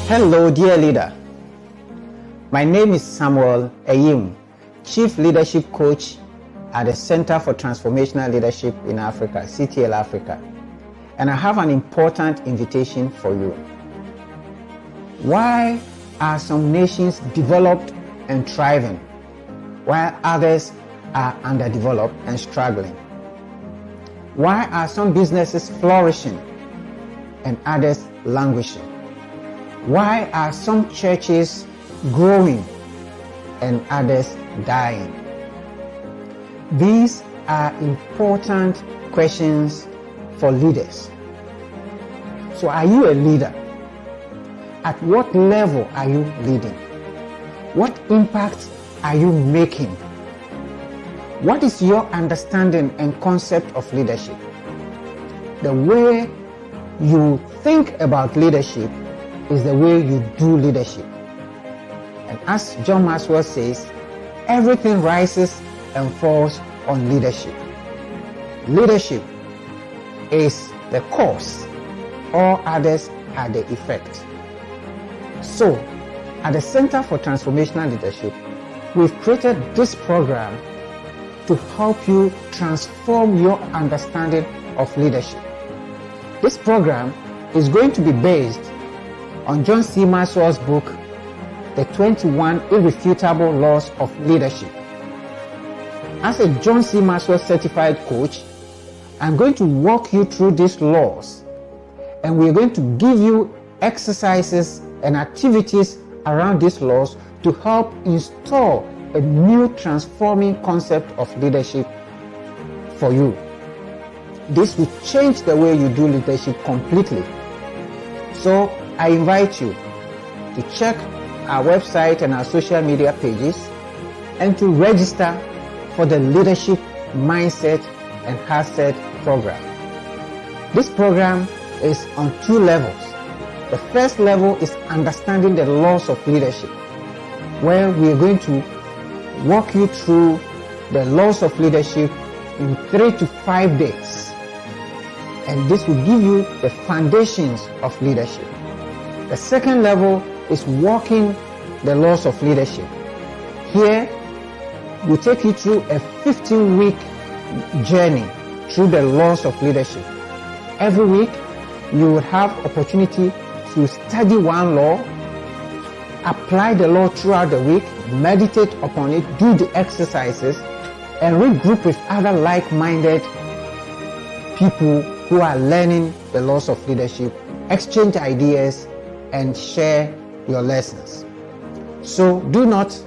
Hello, dear leader. My name is Samuel Eyim, Chief Leadership Coach at the Center for Transformational Leadership in Africa, CTL Africa, and I have an important invitation for you. Why are some nations developed and thriving, while others are underdeveloped and struggling? Why are some businesses flourishing and others languishing? Why are some churches growing and others dying? These are important questions for leaders. So are you a leader? At what level are you leading? What impact are you making? What is your understanding and concept of leadership? The way you think about leadership is the way you do leadership. And as John Maxwell says, everything rises and falls on leadership. Leadership is the cause, all others are the effect. So, at the Center for Transformational Leadership, we've created this program to help you transform your understanding of leadership. This program is going to be based on John C. Maxwell's book, The 21 Irrefutable Laws of Leadership. As a John C. Maxwell certified coach, I'm going to walk you through these laws, and we're going to give you exercises and activities around these laws to help install a new transforming concept of leadership for you. This will change the way you do leadership completely. So I invite you to check our website and our social media pages and to register for the Leadership Mindset and Heart program. This program is on two levels. The first level is understanding the laws of leadership, where we are going to walk you through the laws of leadership in 3 to 5 days. And this will give you the foundations of leadership. The second level is walking the laws of leadership. Here, we'll take you through a 15-week journey through the laws of leadership. Every week, you will have opportunity to study one law, apply the law throughout the week, meditate upon it, do the exercises, and regroup with other like-minded people who are learning the laws of leadership, exchange ideas, and share your lessons. So do not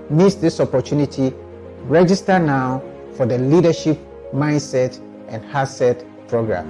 miss this opportunity. Register now for the Leadership Mindset and Heart program.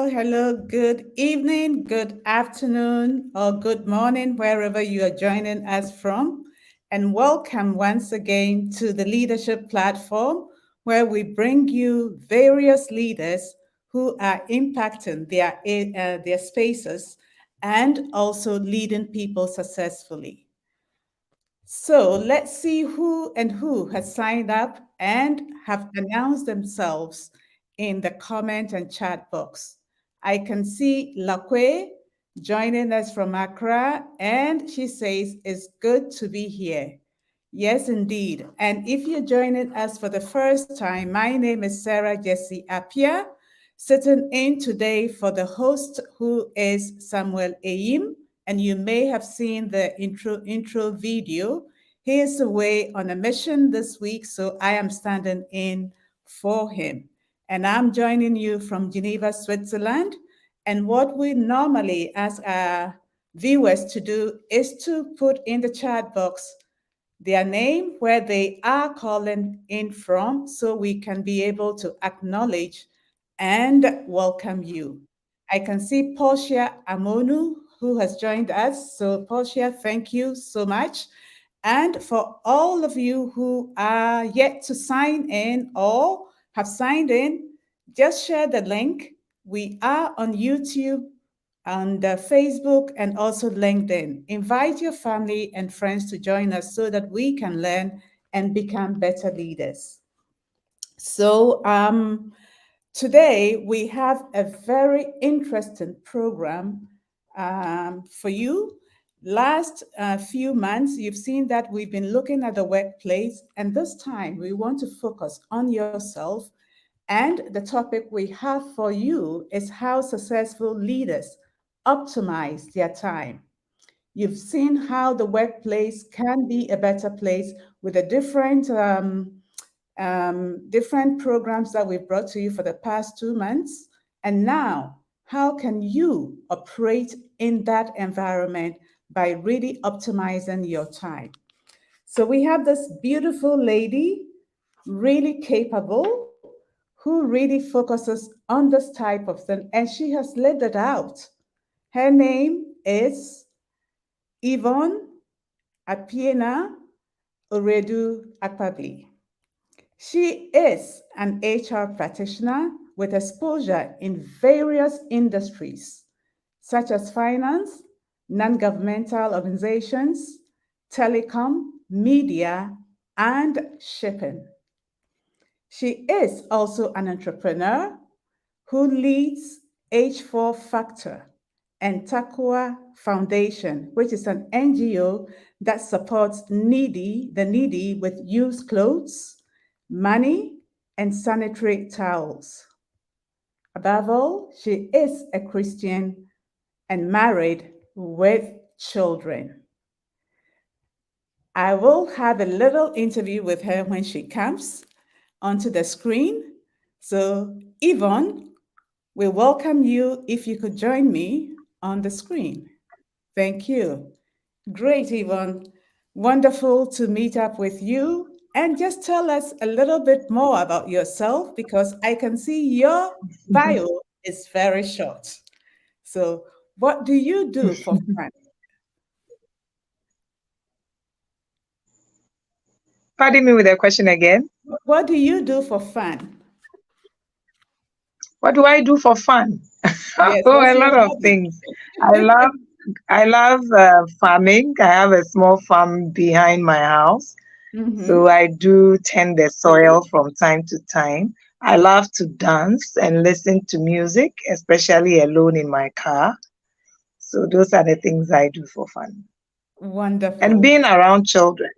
Hello. Good evening, good afternoon, or good morning, wherever you are joining us from. And welcome once again to the Leadership Platform, where we bring you various leaders who are impacting their spaces and also leading people successfully. So let's see who has signed up and have announced themselves in the comment and chat box. I can see Lakwe joining us from Accra, and she says it's good to be here. Yes, indeed. And if you're joining us for the first time, my name is Sarah Jessie Appiah, sitting in today for the host, who is Samuel Eyim, and you may have seen the intro video. He is away on a mission this week, so I am standing in for him. And I'm joining you from Geneva, Switzerland. And what we normally ask our viewers to do is to put in the chat box their name, where they are calling in from, so we can be able to acknowledge and welcome you. I can see Portia Amonu, who has joined us. So, Portia, thank you so much. And for all of you who are yet to sign in or have signed in, just share the link. We are on YouTube, on the Facebook, and also LinkedIn. Invite your family and friends to join us so that we can learn and become better leaders. So, today we have a very interesting program for you. Last few months, you've seen that we've been looking at the workplace, and this time we want to focus on yourself. And the topic we have for you is how successful leaders optimize their time. You've seen how the workplace can be a better place with the different programs that we've brought to you for the past 2 months. And now, how can you operate in that environment by really optimizing your time? So we have this beautiful lady, really capable, who really focuses on this type of thing, and she has lived it out. Her name is Yvonne Apiena Oredu Akpabli. She is an HR practitioner with exposure in various industries, such as finance, non governmental organizations, telecom, media, and shipping. She is also an entrepreneur who leads H4 Factor and Takwa Foundation, which is an NGO that supports the needy with used clothes, money, and sanitary towels. Above all, she is a Christian and married with children. I will have a little interview with her when she comes onto the screen. So, Yvonne, we welcome you if you could join me on the screen. Thank you. Great, Yvonne. Wonderful to meet up with you. And just tell us a little bit more about yourself, because I can see your bio is very short. So, what do you do for fun? Pardon me with a question again. What do you do for fun? What do I do for fun? Yes, Oh, what's a your lot of hobby? things. I love farming. I have a small farm behind my house, so Mm-hmm. I do tend the soil from time to time. I love to dance and listen to music, especially alone in my car. So those are the things I do for fun. And Wonderful. being around children.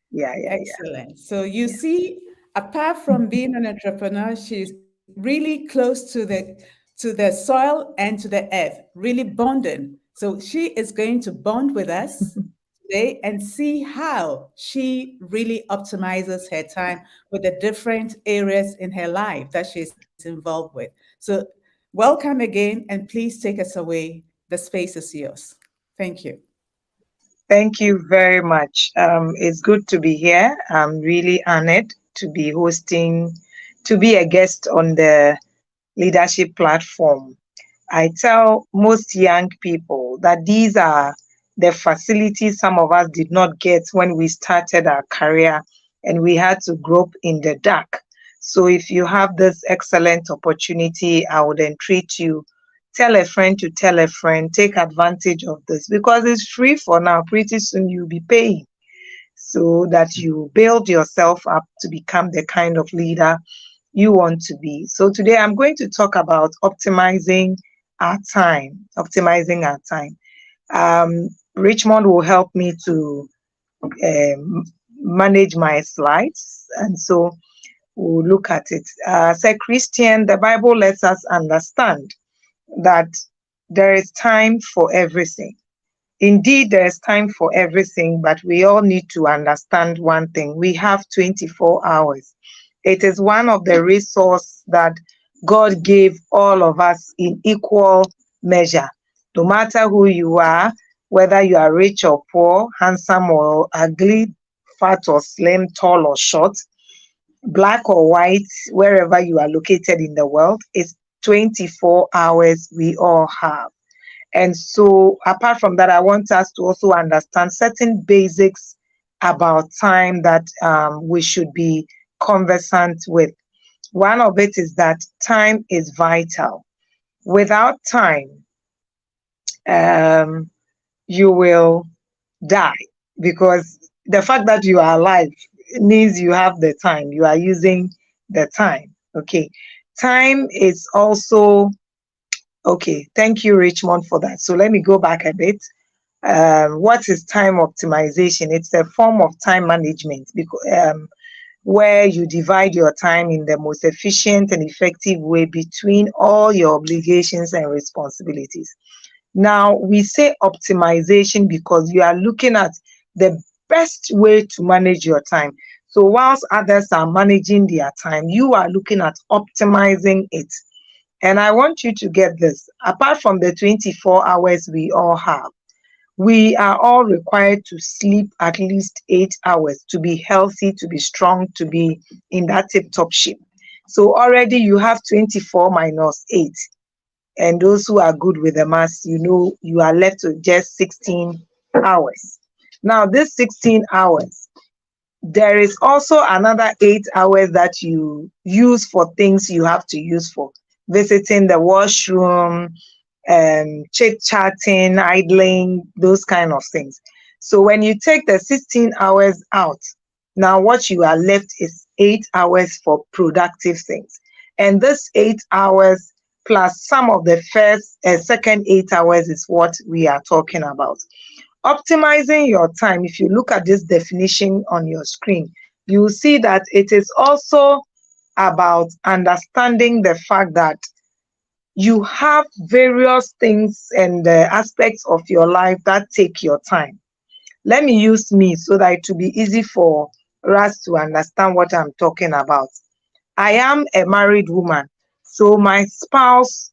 Yeah, yeah, Excellent. So you yeah. see, apart from being an entrepreneur, she's really close to the soil and to the earth, really bonding. So she is going to bond with us today and see how she really optimizes her time with the different areas in her life that she's involved with. So welcome again, and please take us away. The space is yours. Thank you. Thank you very much. It's good to be here. I'm really honored to be hosting, to be a guest on the leadership platform. I tell most young people that these are the facilities some of us did not get when we started our career and we had to grope in the dark. So if you have this excellent opportunity, I would entreat you, tell a friend to tell a friend, take advantage of this because it's free for now. Pretty soon you'll be paying so that you build yourself up to become the kind of leader you want to be. So today I'm going to talk about optimizing our time, optimizing our time. Richmond will help me to um, manage my slides, and so we'll look at it. As a Christian, the Bible lets us understand that there is time for everything. Indeed, there is time for everything, but we all need to understand one thing. We have 24 hours. It is one of the resources that God gave all of us in equal measure. No matter who you are, whether you are rich or poor, handsome or ugly, fat or slim, tall or short, black or white, wherever you are located in the world, it's 24 hours we all have. And so, apart from that, I want us to also understand certain basics about time that we should be conversant with. One of it is that time is vital. Without time, um, you will die, because the fact that you are alive means you have the time, you are using the time. Okay. Time is also, okay, thank you, Richmond, for that. So let me go back a bit. What is time optimization? It's a form of time management, because where you divide your time in the most efficient and effective way between all your obligations and responsibilities. Now, we say optimization because you are looking at the best way to manage your time. So, whilst others are managing their time, you are looking at optimizing it. And I want you to get this: apart from the 24 hours we all have, we are all required to sleep at least 8 hours to be healthy, to be strong, to be in that tip top shape. So already you have 24 minus 8. And those who are good with the maths, you know, you are left with just 16 hours. Now, this 16 hours, there is also another 8 hours that you use for things you have to use for: visiting the washroom, chit chatting, idling, those kind of things. So when you take the 16 hours out, now what you are left is 8 hours for productive things. And this 8 hours plus some of the first and second 8 hours is what we are talking about. Optimizing your time, if you look at this definition on your screen, you will see that it is also about understanding the fact that you have various things and aspects of your life that take your time. Let me use me so that it will be easy for us to understand what I'm talking about. I am a married woman, so my spouse,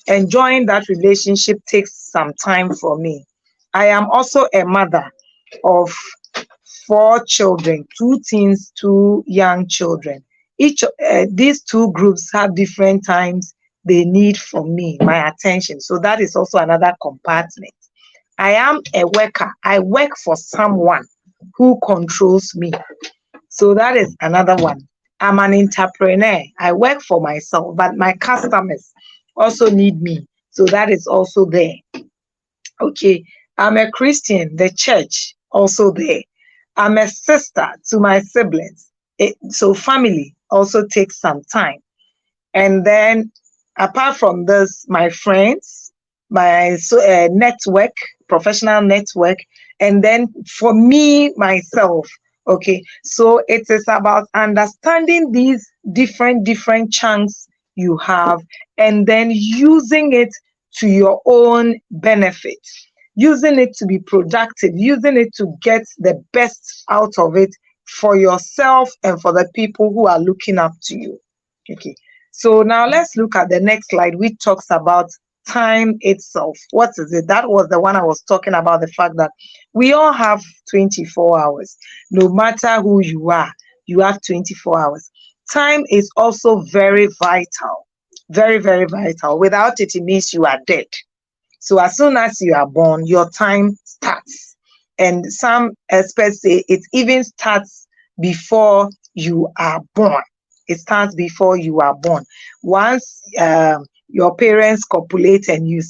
enjoying that relationship takes some time for me. I am also a mother of 4 children, 2 teens, 2 young children. Each these two groups have different times they need from me, my attention. So that is also another compartment. I am a worker. I work for someone who controls me. So that is another one. I'm an entrepreneur. I work for myself, but my customers also need me. So that is also there. Okay. I'm a Christian, the church also there. I'm a sister to my siblings. So family also takes some time. And then apart from this, my friends, my network, professional network, and then for me, myself. Okay, so it is about understanding these different chunks you have, and then using it to your own benefit, using it to be productive, using it to get the best out of it for yourself and for the people who are looking up to you. Okay, so now let's look at the next slide, which talks about time itself. What is it? That was the one I was talking about, the fact that we all have 24 hours. No matter who you are, you have 24 hours. Time is also very vital, very vital. Without it, it means you are dead. So as soon as you are born, your time starts. And some experts say it even starts before you are born. It starts before you are born. Once your parents copulate and you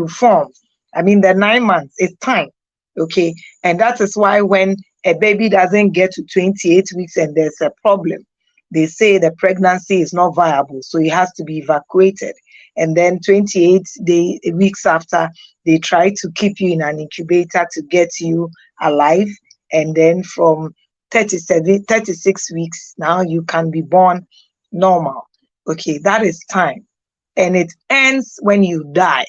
form, I mean, the 9 months is time. Okay. And that is why when a baby doesn't get to 28 weeks and there's a problem, they say the pregnancy is not viable. So it has to be evacuated. And then 28 weeks after, they try to keep you in an incubator to get you alive. And then from 36 weeks, now you can be born normal. Okay, that is time. And it ends when you die.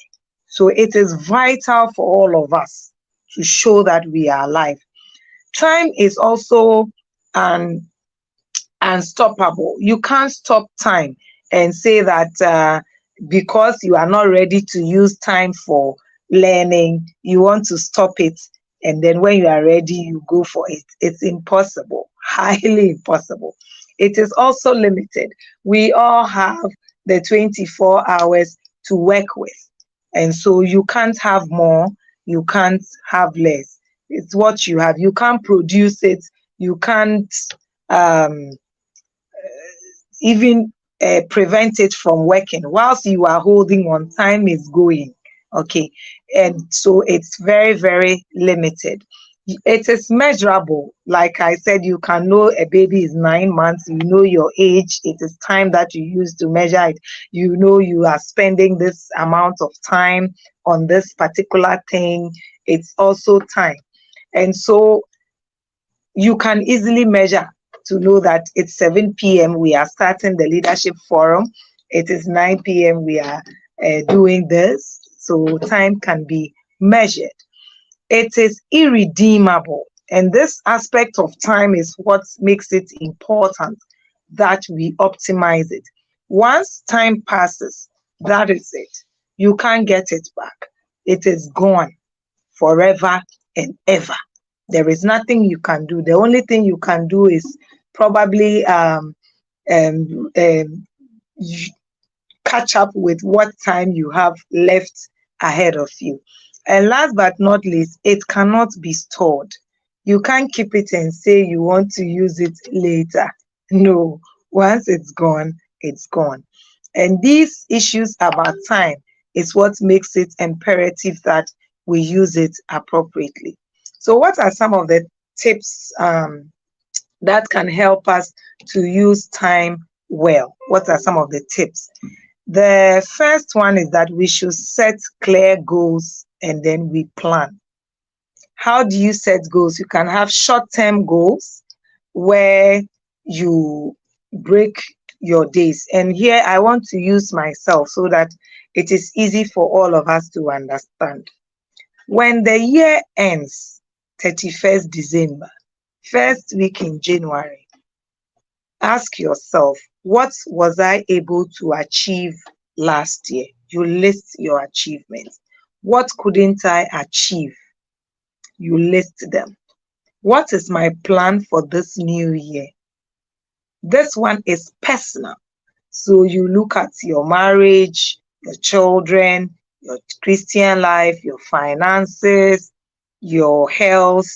So it is vital for all of us to show that we are alive. Time is also unstoppable. You can't stop time and say that because you are not ready to use time for learning, you want to stop it, and then when you are ready, you go for it. It's impossible, highly impossible. It is also limited. We all have the 24 hours to work with, and so you can't have more, you can't have less. It's what you have. You can't produce it, you can't um, even prevent it from working. Whilst you are holding on, time is going. Okay. And so it's very, very limited. It is measurable. Like I said, you can know a baby is 9 months, you know your age, it is time that you use to measure it. You know you are spending this amount of time on this particular thing. It's also time. And so you can easily measure to know that it's 7 p.m. we are starting the leadership forum. It is 9 p.m. we are doing this. So time can be measured. It is irredeemable. And this aspect of time is what makes it important that we optimize it. Once time passes, that is it. You can't get it back. It is gone forever and ever. There is nothing you can do. The only thing you can do is probably um, um, catch up with what time you have left ahead of you. And last but not least, it cannot be stored. You can't keep it and say you want to use it later. No, once it's gone, it's gone. And these issues about time is what makes it imperative that we use it appropriately. So, what are some of the tips that can help us to use time well? What are some of the tips? The first one is that we should set clear goals and then we plan. How do you set goals? You can have short-term goals where you break your days. And here I want to use myself so that it is easy for all of us to understand. When the year ends, 31st December, first week in January, ask yourself, what was I able to achieve last year? You list your achievements. What couldn't I achieve? You list them. What is my plan for this new year? This one is personal. So you look at your marriage, your children, your Christian life, your finances, your health,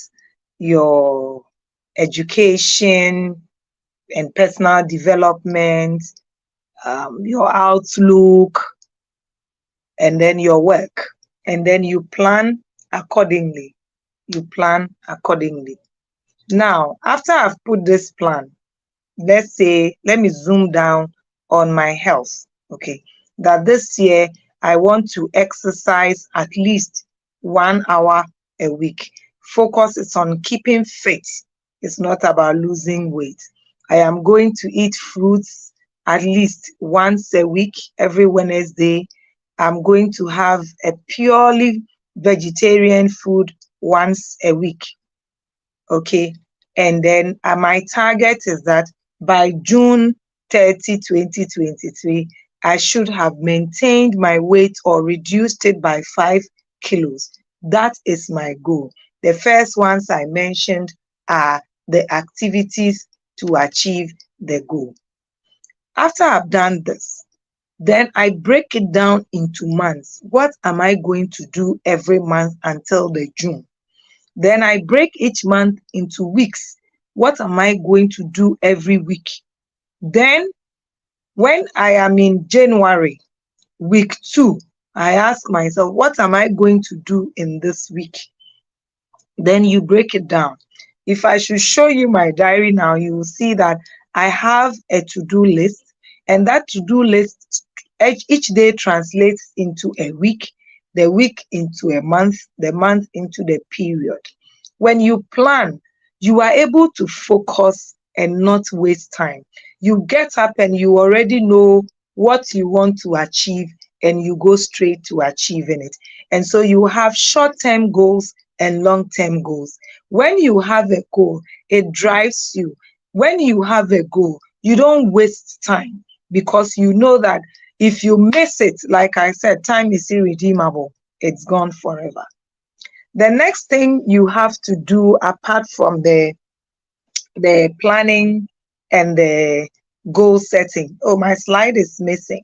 your education and personal development, your outlook, and then your work. And then you plan accordingly. You plan accordingly. Now, after I've put this plan, let's say, let me zoom down on my health. Okay. That this year I want to exercise at least 1 hour a week. Focus is on keeping fit. It's not about losing weight. I am going to eat fruits at least once a week, every Wednesday. I'm going to have a purely vegetarian food once a week. Okay. And then my target is that by June 30, 2023, I should have maintained my weight or reduced it by 5 kilos. That is my goal. The first ones I mentioned are the activities to achieve the goal. After I've done this, then I break it down into months. What am I going to do every month until the June? Then I break each month into weeks. What am I going to do every week? Then when I am in January, week 2, I ask myself, what am I going to do in this week? Then you break it down. If I should show you my diary now, you will see that I have a to-do list, and that to-do list each day translates into a week, the week into a month, the month into the period. When you plan, you are able to focus and not waste time. You get up and you already know what you want to achieve, and you go straight to achieving it. And so you have short-term goals and long-term goals. When you have a goal, it drives you. When you have a goal, you don't waste time because you know that If you miss it, like I said, time is irredeemable. It's gone forever. The next thing you have to do, apart from the planning and the goal setting. Oh, my slide is missing.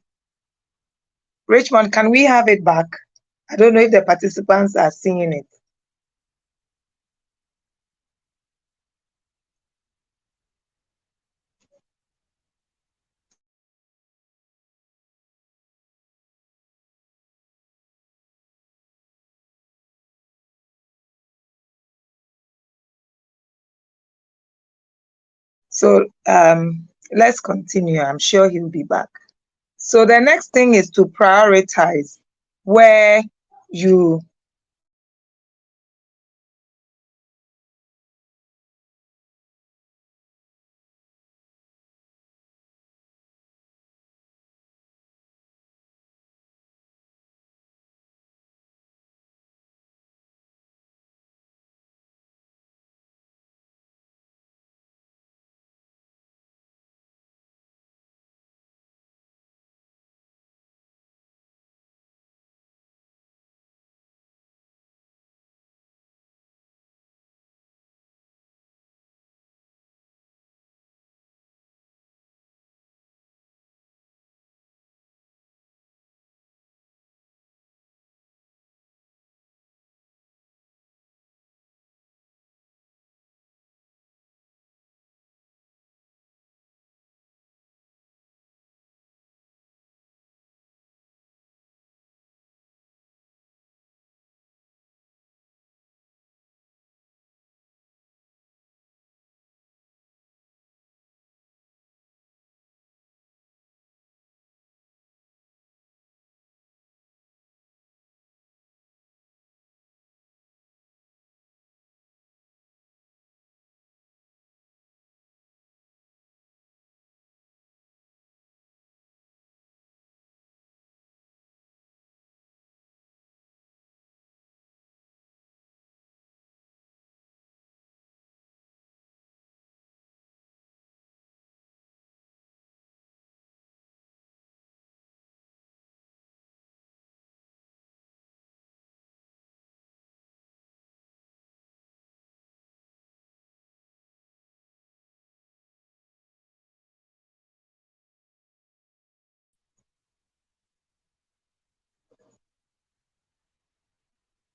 Richmond, can we have it back? I don't know if the participants are seeing it. So let's continue. I'm sure he'll be back. So the next thing is to prioritize where you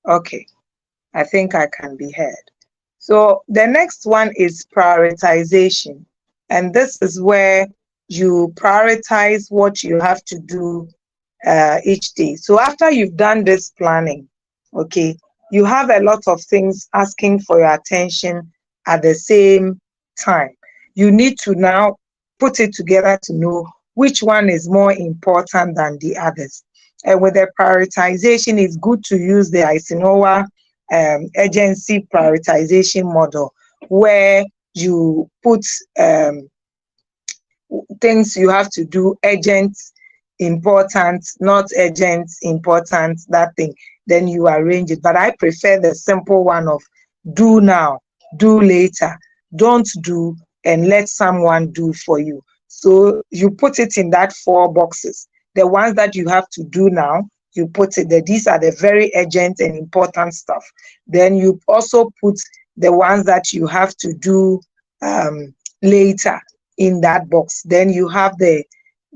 okay, I think I can be heard. So the next one is prioritization. And this is where you prioritize what you have to do each day. So after you've done this planning, okay, you have a lot of things asking for your attention at the same time. You need to now put it together to know which one is more important than the others. And with the prioritization, it's good to use the Eisenhower agency prioritization model, where you put things you have to do urgent, important, not urgent, important, that thing. Then you arrange it. But I prefer the simple one of do now, do later, don't do, and let someone do for you. So you put it in that 4 boxes. The ones that you have to do now, you put it there. These are the very urgent and important stuff. Then you also put the ones that you have to do later in that box. Then you have the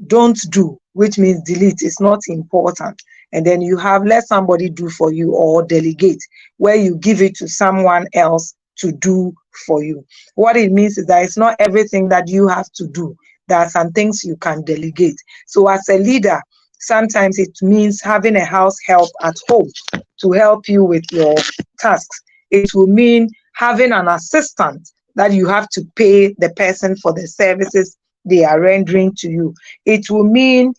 don't do, which means delete, it's not important. And then you have let somebody do for you, or delegate, where you give it to someone else to do for you. What it means is that it's not everything that you have to do. There are some things you can delegate. So as a leader, sometimes it means having a house help at home to help you with your tasks. It will mean having an assistant that you have to pay the person for the services they are rendering to you. It will mean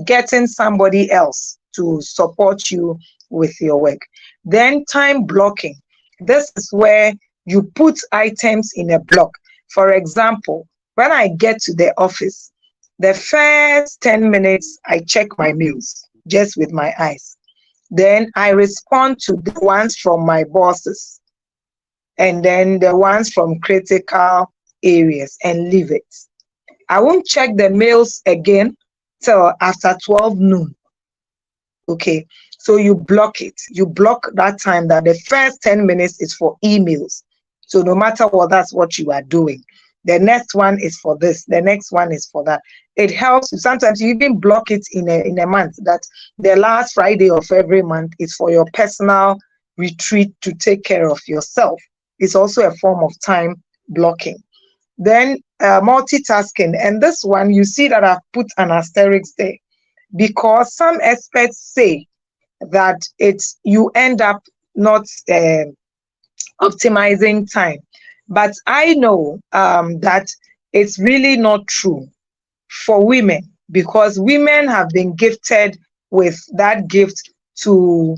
getting somebody else to support you with your work. Then time blocking. This is where you put items in a block. For example, when I get to the office, the first 10 minutes, I check my mails just with my eyes. Then I respond to the ones from my bosses, and then the ones from critical areas, and leave it. I won't check the mails again till after 12 noon. Okay, so you block it. You block that time that the first 10 minutes is for emails. So no matter what, that's what you are doing. The next one is for this. The next one is for that. It helps. Sometimes you even block it in a month, that the last Friday of every month is for your personal retreat to take care of yourself. It's also a form of time blocking. Then multitasking. And this one, you see that I've put an asterisk there, because some experts say that it's you end up not optimizing time. But I know that it's really not true for women, because women have been gifted with that gift to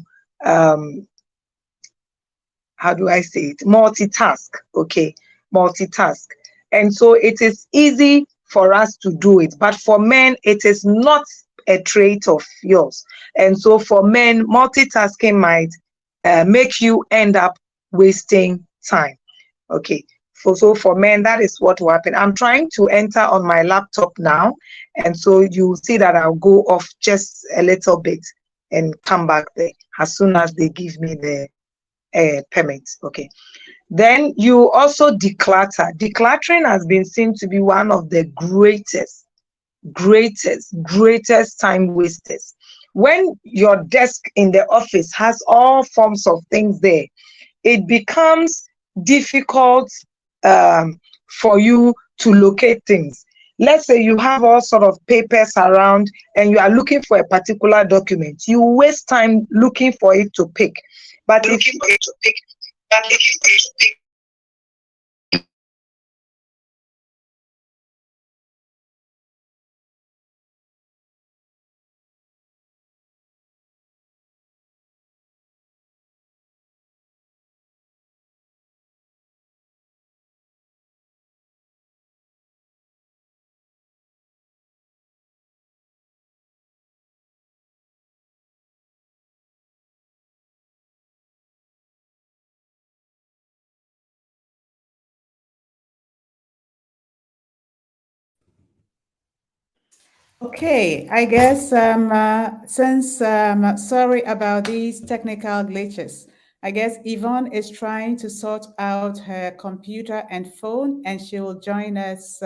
how do I say it? Multitask. Okay, multitask. And so it is easy for us to do it. But for men, it is not a trait of yours. And so for men, multitasking might make you end up wasting time. Okay. So for men, that is what will happen. I'm trying to enter on my laptop now. And so you see that I'll go off just a little bit and come back there as soon as they give me the permit. Okay. Then you also declutter. Decluttering has been seen to be one of the greatest time wasters. When your desk in the office has all forms of things there, it becomes difficult for you to locate things. Let's say you have all sort of papers around and you are looking for a particular document. You waste time looking for it to pick. But if you Okay, I guess since sorry about these technical glitches. I guess Yvonne is trying to sort out her computer and phone, and she will join us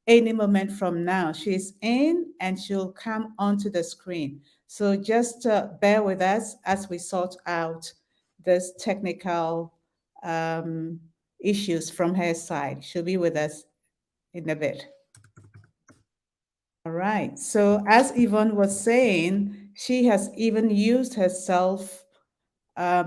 any moment from now. She's in and she'll come onto the screen. So just bear with us as we sort out this technical issues from her side. She'll be with us in a bit. All right. So as Yvonne was saying, she has even used herself.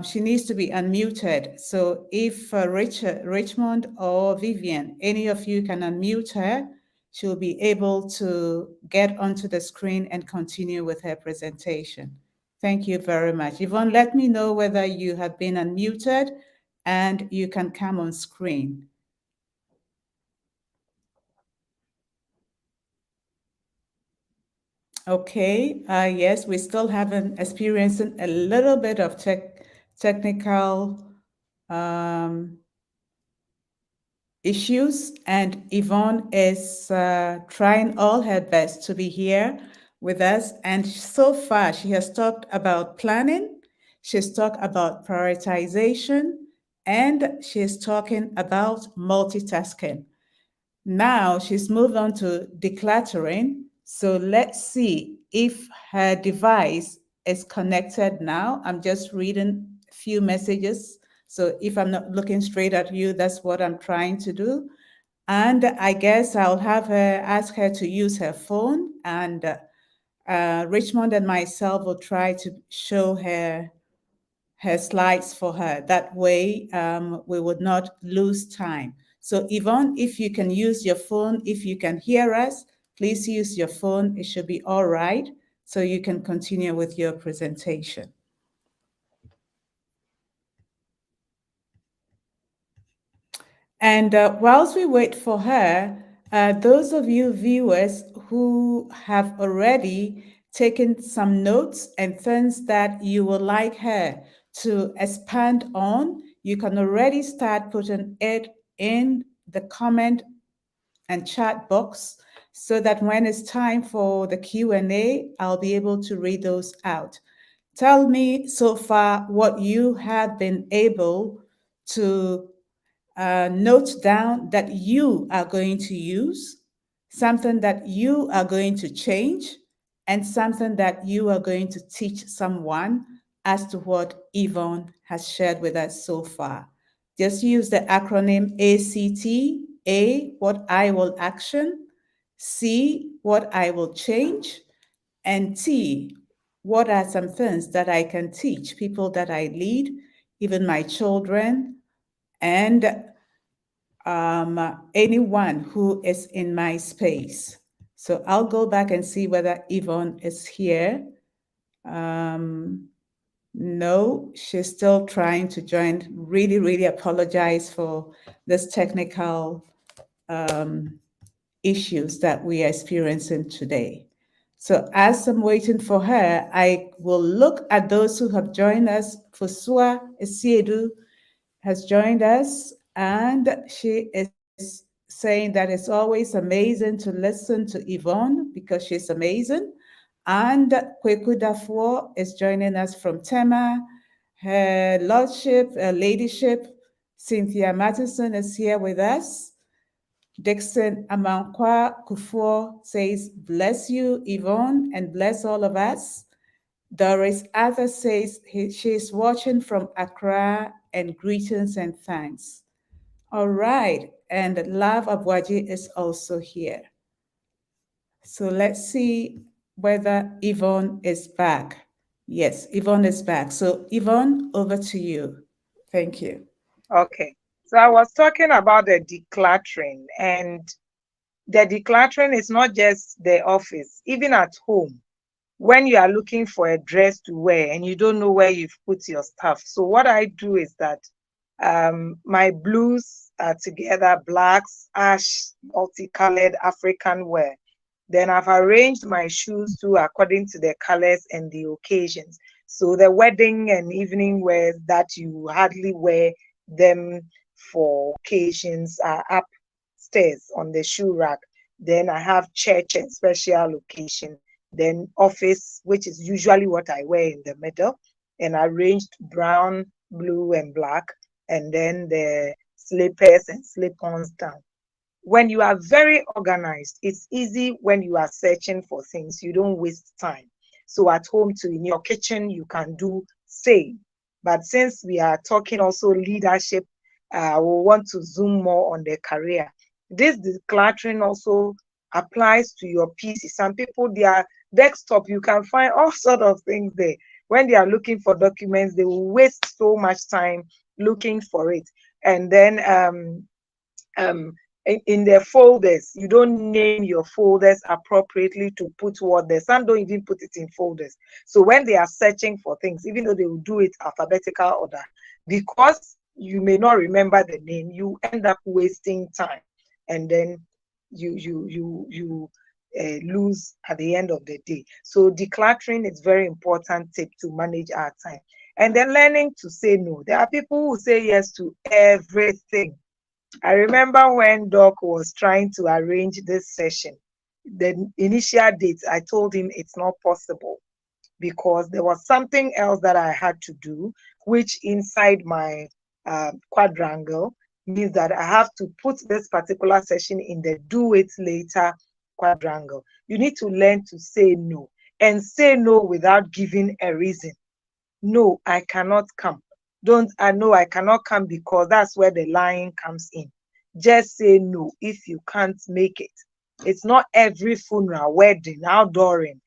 She needs to be unmuted. So if Richmond or Vivian, any of you can unmute her, she'll be able to get onto the screen and continue with her presentation. Thank you very much. Yvonne, let me know whether you have been unmuted and you can come on screen. Okay, yes, we still haven't experiencing a little bit of technical issues, and Yvonne is trying all her best to be here with us. And so far, she has talked about planning, she's talked about prioritization, and she's talking about multitasking. Now she's moved on to decluttering. So let's see if her device is connected now. I'm just reading a few messages. So if I'm not looking straight at you, that's what I'm trying to do. And I guess I'll have her ask her to use her phone, and Richmond and myself will try to show her slides for her. That way, we would not lose time. So Yvonne, if you can use your phone, if you can hear us, please use your phone. It should be all right. So you can continue with your presentation. And whilst we wait for her, those of you viewers who have already taken some notes and things that you would like her to expand on, you can already start putting it in the comment and chat box. so that when it's time for the Q&A, I'll be able to read those out. Tell me so far what you have been able to note down that you are going to use, something that you are going to change, and something that you are going to teach someone as to what Yvonne has shared with us so far. Just use the acronym ACT. A, what I will action. C, what I will change. And T, what are some things that I can teach people that I lead, even my children, and anyone who is in my space. So I'll go back and see whether Yvonne is here. No, she's still trying to join. Really, really apologize for this technical issues that we are experiencing today. So as I'm waiting for her, I will look at those who have joined us. Fusua Esiedu has joined us, and she is saying that it's always amazing to listen to Yvonne because she's amazing. And Kweku Dafuo is joining us from Tema. Her Lordship, her Ladyship, Cynthia Matheson is here with us. Dixon Amankwa Kufuor says, bless you, Yvonne, and bless all of us. Doris Arthur says she's watching from Accra and greetings and thanks. All right, and Love Abwaji is also here. So let's see whether Yvonne is back. Yes, Yvonne is back. So Yvonne, over to you. Thank you. Okay. So I was talking about the decluttering, and the decluttering is not just the office, even at home. When you are looking for a dress to wear and you don't know where you've put your stuff. So what I do is that my blues are together, blacks, ash, multicolored African wear. Then I've arranged my shoes too according to the colors and the occasions. So the wedding and evening wears that you hardly wear them for occasions are upstairs on the shoe rack. Then I have church and special occasion. Then office, which is usually what I wear in the middle, and arranged brown, blue, and black, and then the slippers and slip-ons down. When you are very organized, it's easy when you are searching for things. You don't waste time. So at home too, in your kitchen, you can do same. But since we are talking also leadership, we want to zoom more on the career. This decluttering also applies to your PC. Some people, their desktop, you can find all sort of things there. When they are looking for documents, they will waste so much time looking for it. And then in the folders, you don't name your folders appropriately to put what there. Some don't even put it in folders. So when they are searching for things, even though they will do it alphabetical order, because you may not remember the name, you end up wasting time, and then you lose at the end of the day. So decluttering is very important tip to manage our time. And then learning to say no. There are people who say yes to everything. I remember when Doc was trying to arrange this session, the initial date, I told him it's not possible because there was something else that I had to do, which inside my quadrangle means that I have to put this particular session in the do it later quadrangle. You need to learn to say no, and say no without giving a reason. No, I cannot come. I know I cannot come because that's where the lying comes in. Just say no if you can't make it. It's not every funeral, wedding, outdooring,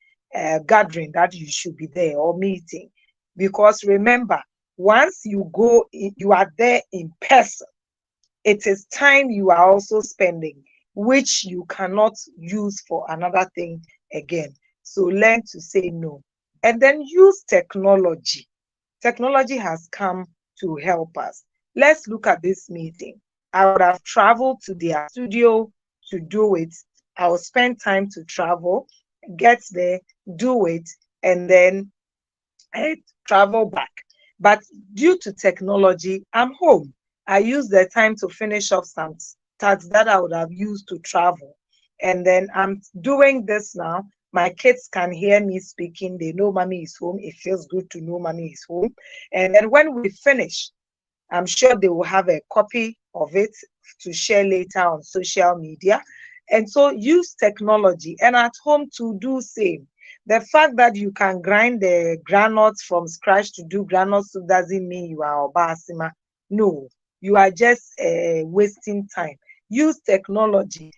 gathering that you should be there or meeting. Because remember, once you go, you are there in person. It is time you are also spending, which you cannot use for another thing again. So learn to say no. And then use technology. Technology has come to help us. Let's look at this meeting. I would have traveled to their studio to do it. I will spend time to travel, get there, do it, and then travel back. But due to technology, I'm home. I use the time to finish off some tasks that I would have used to travel. And then I'm doing this now. My kids can hear me speaking. They know mommy is home. It feels good to know mommy is home. And then when we finish, I'm sure they will have a copy of it to share later on social media. And so use technology, and at home to do same. The fact that you can grind the granules from scratch to do granule soup doesn't mean you are obasima. No, you are just wasting time. Use technology.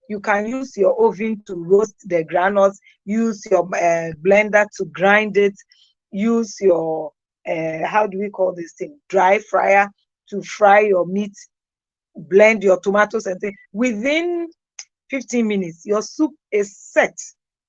You can use your oven to roast the granules, use your blender to grind it, use your how do we call this thing, dry fryer to fry your meat, blend your tomatoes and things. Within 15 minutes your soup is set,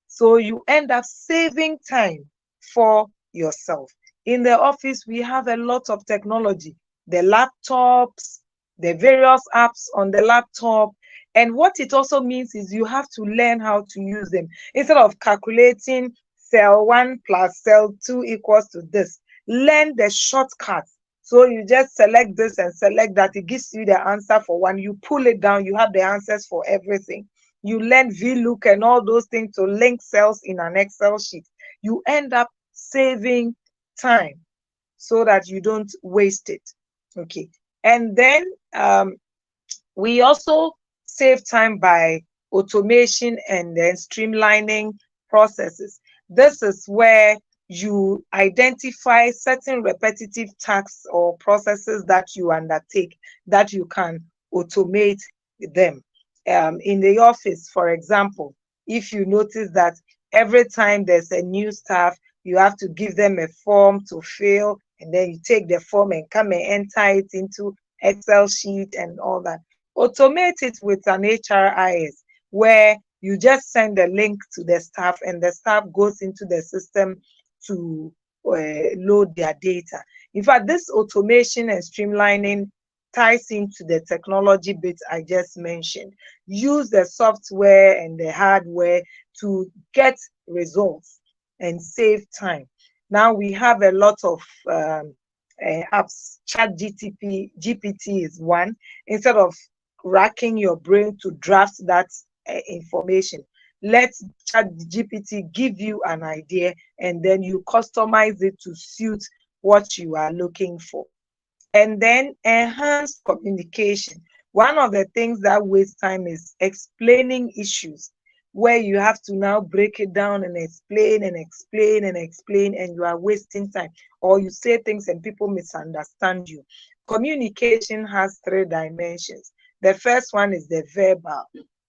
so you end up saving time for yourself. In the office we have a lot of technology, the laptops, the various apps on the laptop, and what it also means is you have to learn how to use them. Instead of calculating cell 1 plus cell 2 equals to this, learn the shortcuts. So you just select this and select that. It gives you the answer for one. You pull it down, you have the answers for everything. You learn VLOOK and all those things to link cells in an Excel sheet. You end up saving time so that you don't waste it. Okay. And then we also save time by automation and then streamlining processes. This is where you identify certain repetitive tasks or processes that you undertake that you can automate them. In the office, for example, if you notice that every time there's a new staff, you have to give them a form to fill, and then you take the form and come and enter it into Excel sheet and all that. Automate it with an HRIS where you just send a link to the staff and the staff goes into the system to load their data. In fact, this automation and streamlining ties into the technology bit I just mentioned. Use the software and the hardware to get results and save time. Now we have a lot of apps. GPT is one. Instead of racking your brain to draft that information, let ChatGPT give you an idea and then you customize it to suit what you are looking for. And then enhance communication. One of the things that wastes time is explaining issues, where you have to now break it down and explain and explain and explain, and you are wasting time, or you say things and people misunderstand you. Communication has 3 dimensions. The first one is the verbal.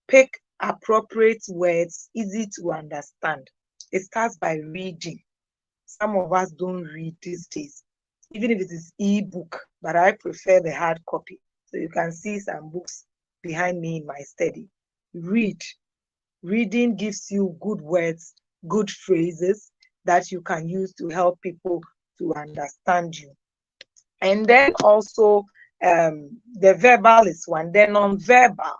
Pick appropriate words, easy to understand. It starts by reading. Some of us don't read these days, even if it is e-book, but I prefer the hard copy. So you can see some books behind me in my study. Read. Reading gives you good words, good phrases that you can use to help people to understand you. And then also the verbal is one. Then non-verbal,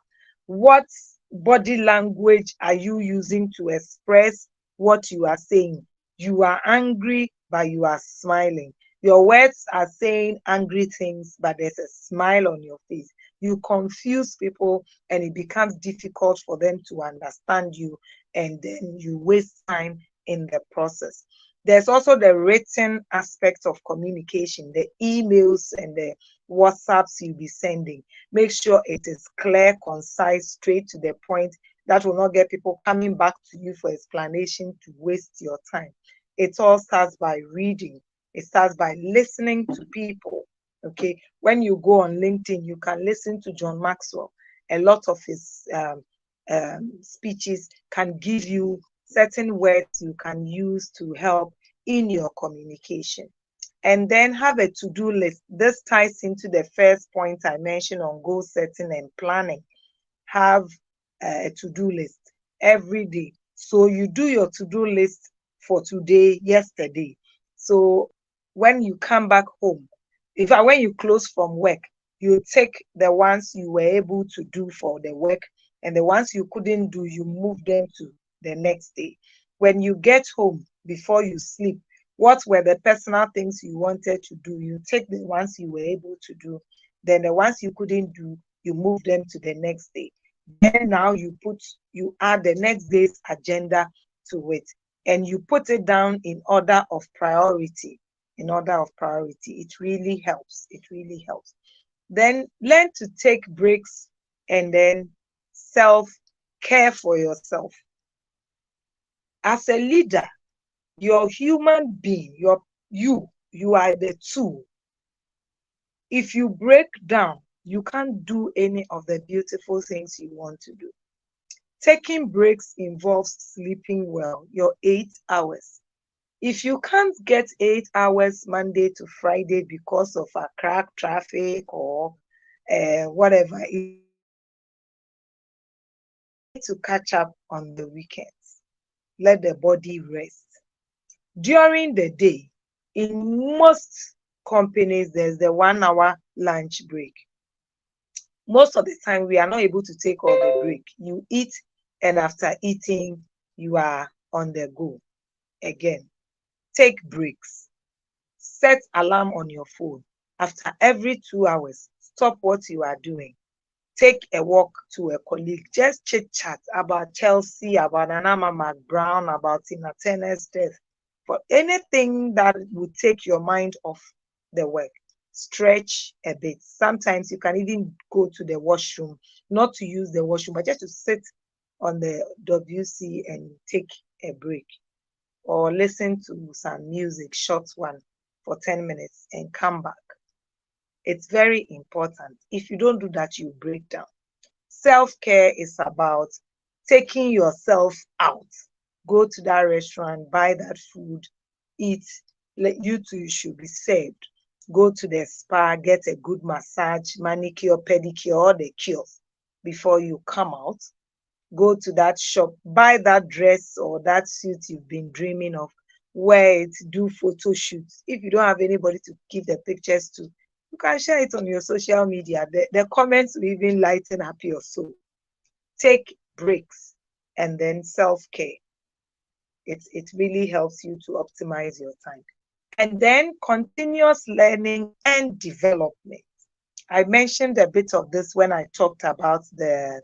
what body language are you using to express what you are saying? You are angry, but you are smiling. Your words are saying angry things, but there's a smile on your face. You confuse people and it becomes difficult for them to understand you, and then you waste time in the process. There's also the written aspect of communication, the emails and the WhatsApps you'll be sending. Make sure it is clear, concise, straight to the point. That will not get people coming back to you for explanation to waste your time. It all starts by reading. It starts by listening to people. Okay, when you go on LinkedIn, you can listen to John Maxwell. A lot of his speeches can give you certain words you can use to help in your communication. And then have a to-do list. This ties into the first point I mentioned on goal setting and planning. Have a to-do list every day. So you do your to-do list for today, yesterday. So when you come back home, when you close from work, you take the ones you were able to do for the work, and the ones you couldn't do, you move them to the next day. When you get home, before you sleep, what were the personal things you wanted to do? You take the ones you were able to do. Then the ones you couldn't do, you move them to the next day. Then now you add the next day's agenda to it, and you put it down in order of priority. In order of priority, it really helps. It really helps. Then learn to take breaks, and then self care for yourself. As a leader, you're a human being. You are the tool. If you break down, you can't do any of the beautiful things you want to do. Taking breaks involves sleeping well, your 8 hours. If you can't get 8 hours Monday to Friday because of a crack traffic or whatever, to catch up on the weekends. Let the body rest. During the day, in most companies, there's the 1 hour lunch break. Most of the time, we are not able to take all the break. You eat, and after eating, you are on the go again. Take breaks. Set alarm on your phone. After every 2 hours, stop what you are doing. Take a walk to a colleague. Just chit chat about Chelsea, about Anama McBrown, about Tina Turner's death. For anything that would take your mind off the work, stretch a bit. Sometimes you can even go to the washroom, not to use the washroom, but just to sit on the WC and take a break, or listen to some music, short one, for 10 minutes and come back. It's very important. If you don't do that, you break down. Self-care is about taking yourself out. Go to that restaurant, buy that food, eat. You too should be saved. Go to the spa, get a good massage, manicure, pedicure, all the cures before you come out. Go to that shop, buy that dress or that suit you've been dreaming of, wear it, do photo shoots. If you don't have anybody to give the pictures to, you can share it on your social media. The comments will even lighten up your soul. Take breaks, and then self-care. It really helps you to optimize your time. And then continuous learning and development. I mentioned a bit of this when I talked about the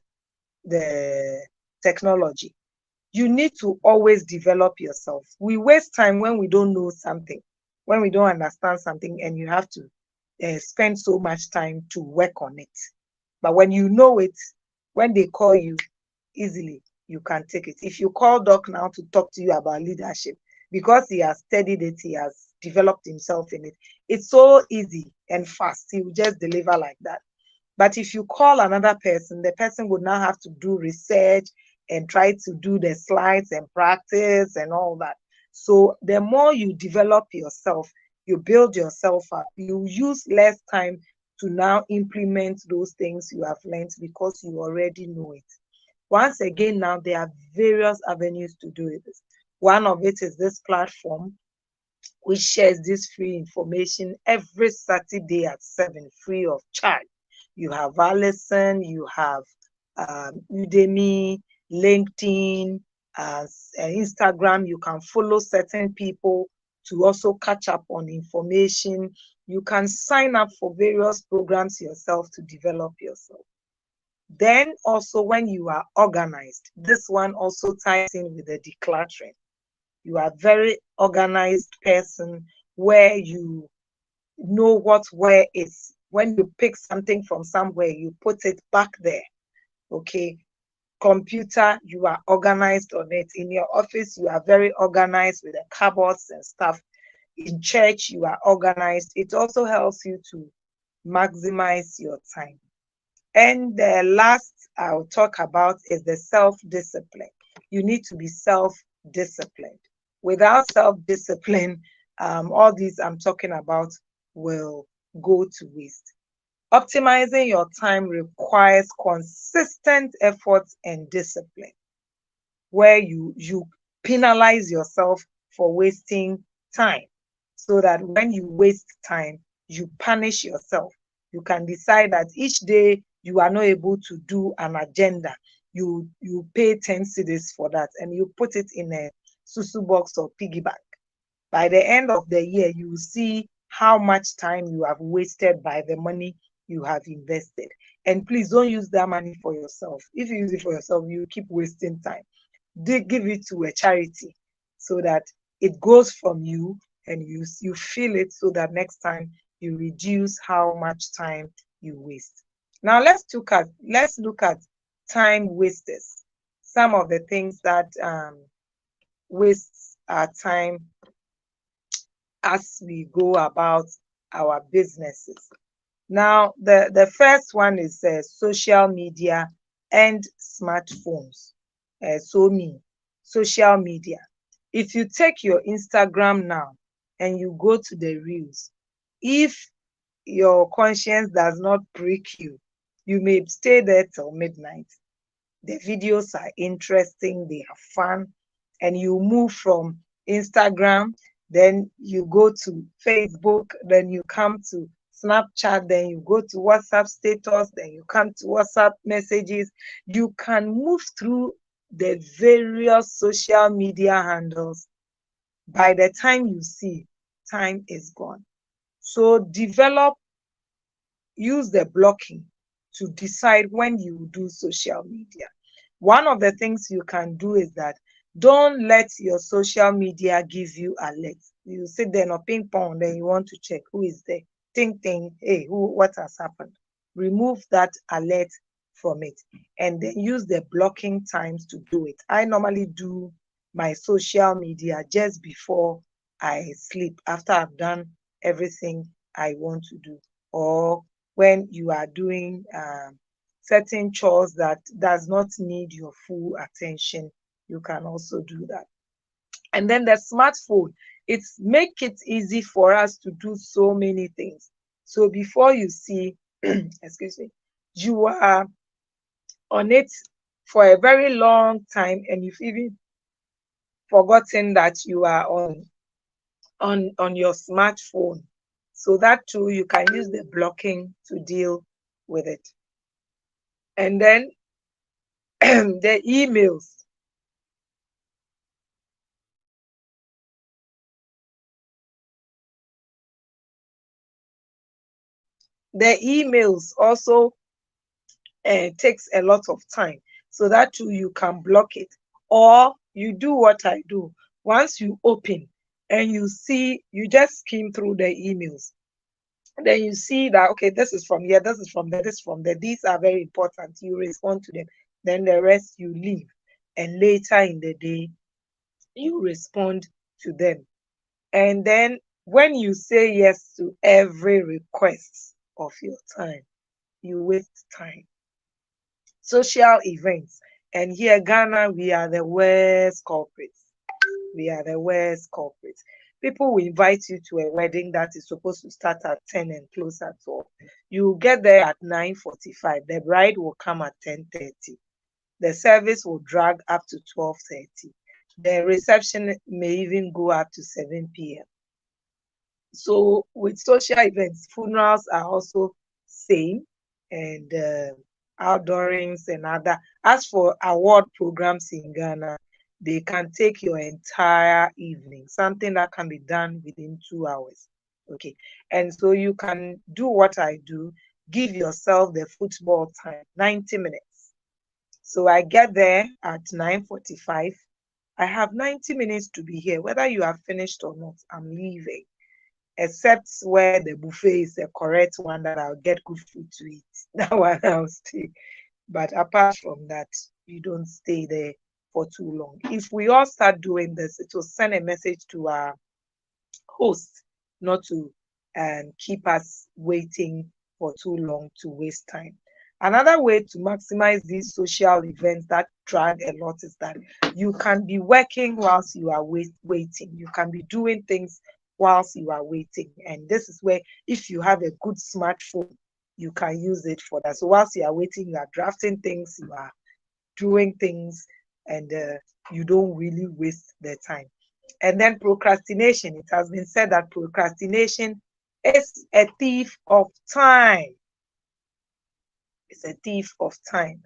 technology. You need to always develop yourself. We waste time when we don't know something, when we don't understand something, and you have to spend so much time to work on it. But when you know it, when they call you, easily you can take it. If you call Doc now to talk to you about leadership, because he has studied it, he has developed himself in it, it's so easy and fast. He will just deliver like that. But if you call another person, the person would now have to do research and try to do the slides and practice and all that. So the more you develop yourself, you build yourself up, you use less time to now implement those things you have learned because you already know it. Once again, now there are various avenues to do it. One of it is this platform, which shares this free information every Saturday at 7, free of charge. You have Allison, you have Udemy, LinkedIn, Instagram. You can follow certain people to also catch up on information. You can sign up for various programs yourself to develop yourself. Then also when you are organized, this one also ties in with the decluttering. You are a very organized person where you know what where is. When you pick something from somewhere, you put it back there. Okay. Computer, you are organized on it. In your office, you are very organized with the cupboards and stuff. In church, you are organized. It also helps you to maximize your time. And the last I'll talk about is the self-discipline. You need to be self-disciplined. Without self-discipline, all these I'm talking about will go to waste. Optimizing your time requires consistent efforts and discipline, where you penalize yourself for wasting time, so that when you waste time, you punish yourself. You can decide that each day you are not able to do an agenda, you pay 10 cedis for that, and you put it in a susu box or piggy bank. By the end of the year, you will see how much time you have wasted by the money you have invested. And please don't use that money for yourself. If you use it for yourself, you keep wasting time. Give it to a charity so that it goes from you and you feel it, so that next time you reduce how much time you waste. Now let's look at time wasters. Some of the things that waste our time as we go about our businesses. Now, the first one is social media and smartphones. Social media. If you take your Instagram now and you go to the reels, if your conscience does not prick you, you may stay there till midnight. The videos are interesting, they are fun, and you move from Instagram, then you go to Facebook, then you come to Snapchat, then you go to WhatsApp status, then you come to WhatsApp messages. You can move through the various social media handles. By the time you see, time is gone. So use the blocking to decide when you do social media. One of the things you can do is that don't let your social media give you alerts. You sit there no ping pong, then you want to check who is there. Think, hey, what has happened? Remove that alert from it, and then use the blocking times to do it. I normally do my social media just before I sleep, after I've done everything I want to do, or when you are doing certain chores that does not need your full attention, you can also do that. And then the smartphone, it's make it easy for us to do so many things. So before you see, excuse me, you are on it for a very long time, and you've even forgotten that you are on your smartphone. So that too, you can use the blocking to deal with it. And then the emails. The emails also takes a lot of time. So that too, you can block it. Or you do what I do. Once you open and you see, you just skim through the emails. Then you see that, okay, this is from here, this is from there, this is from there. These are very important. You respond to them. Then the rest you leave. And later in the day, you respond to them. And then when you say yes to every request of your time, you waste time. Social events. And here, Ghana, we are the worst culprits. We are the worst culprits. People will invite you to a wedding that is supposed to start at 10 and close at 12. You get there at 9:45. The bride will come at 10:30. The service will drag up to 12:30. The reception may even go up to 7 p.m. So with social events, funerals are also same, and outdoorings and other. As for award programs in Ghana, they can take your entire evening, something that can be done within 2 hours. Okay, and so you can do what I do, give yourself the football time, 90 minutes. So I get there at 9:45. I have 90 minutes to be here. Whether you are finished or not, I'm leaving, except where the buffet is the correct one that I'll get good food to eat. That one I'll stay. But apart from that, you don't stay there for too long. If we all start doing this, it will send a message to our host not to keep us waiting for too long to waste time. Another way to maximize these social events that drag a lot is that you can be working whilst you are waiting. You can be doing things whilst you are waiting. And this is where, if you have a good smartphone, you can use it for that. So whilst you are waiting, you are drafting things, you are doing things, and you don't really waste the time. And then procrastination. It has been said that procrastination is a thief of time. It's a thief of time.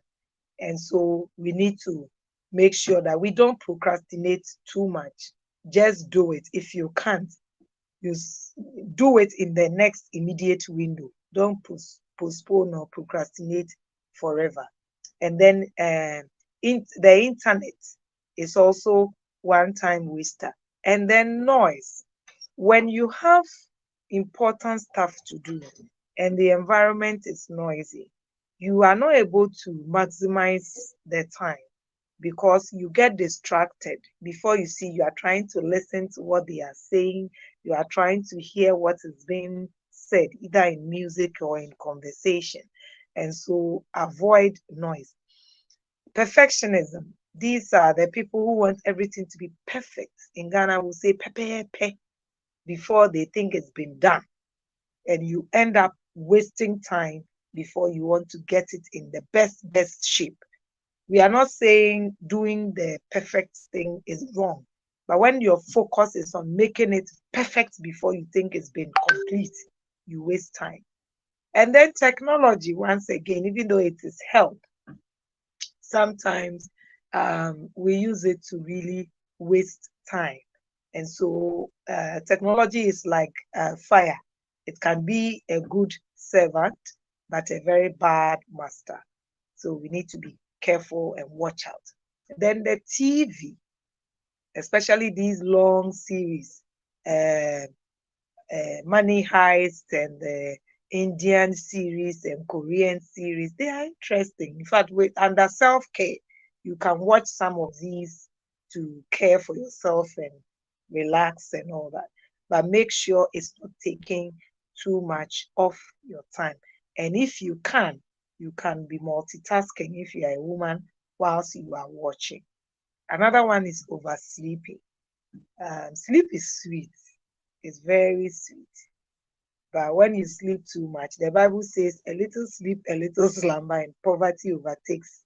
And so we need to make sure that we don't procrastinate too much. Just do it. If you can't, you do it in the next immediate window. Don't postpone or procrastinate forever. And then the internet is also one time waster. And then noise. When you have important stuff to do and the environment is noisy, you are not able to maximize the time because you get distracted. Before you see, you are trying to listen to what they are saying, you are trying to hear what is being said, either in music or in conversation. And so avoid noise. Perfectionism. These are the people who want everything to be perfect. In Ghana, we'll say pepe, pe before they think it's been done. And you end up wasting time before you want to get it in the best shape. We are not saying doing the perfect thing is wrong, but when your focus is on making it perfect before you think it's been complete, you waste time. And then technology, once again, even though it is help, sometimes we use it to really waste time. And so technology is like fire. It can be a good servant, but a very bad master. So we need to be careful and watch out. And then the TV, especially these long series, uh, Money Heist and the Indian series and Korean series, they are interesting. In fact, under self-care, you can watch some of these to care for yourself and relax and all that. But make sure it's not taking too much of your time. And if you can be multitasking if you are a woman whilst you are watching. Another one is oversleeping. Sleep is sweet. It's very sweet. But when you sleep too much, the Bible says a little sleep, a little slumber, and poverty overtakes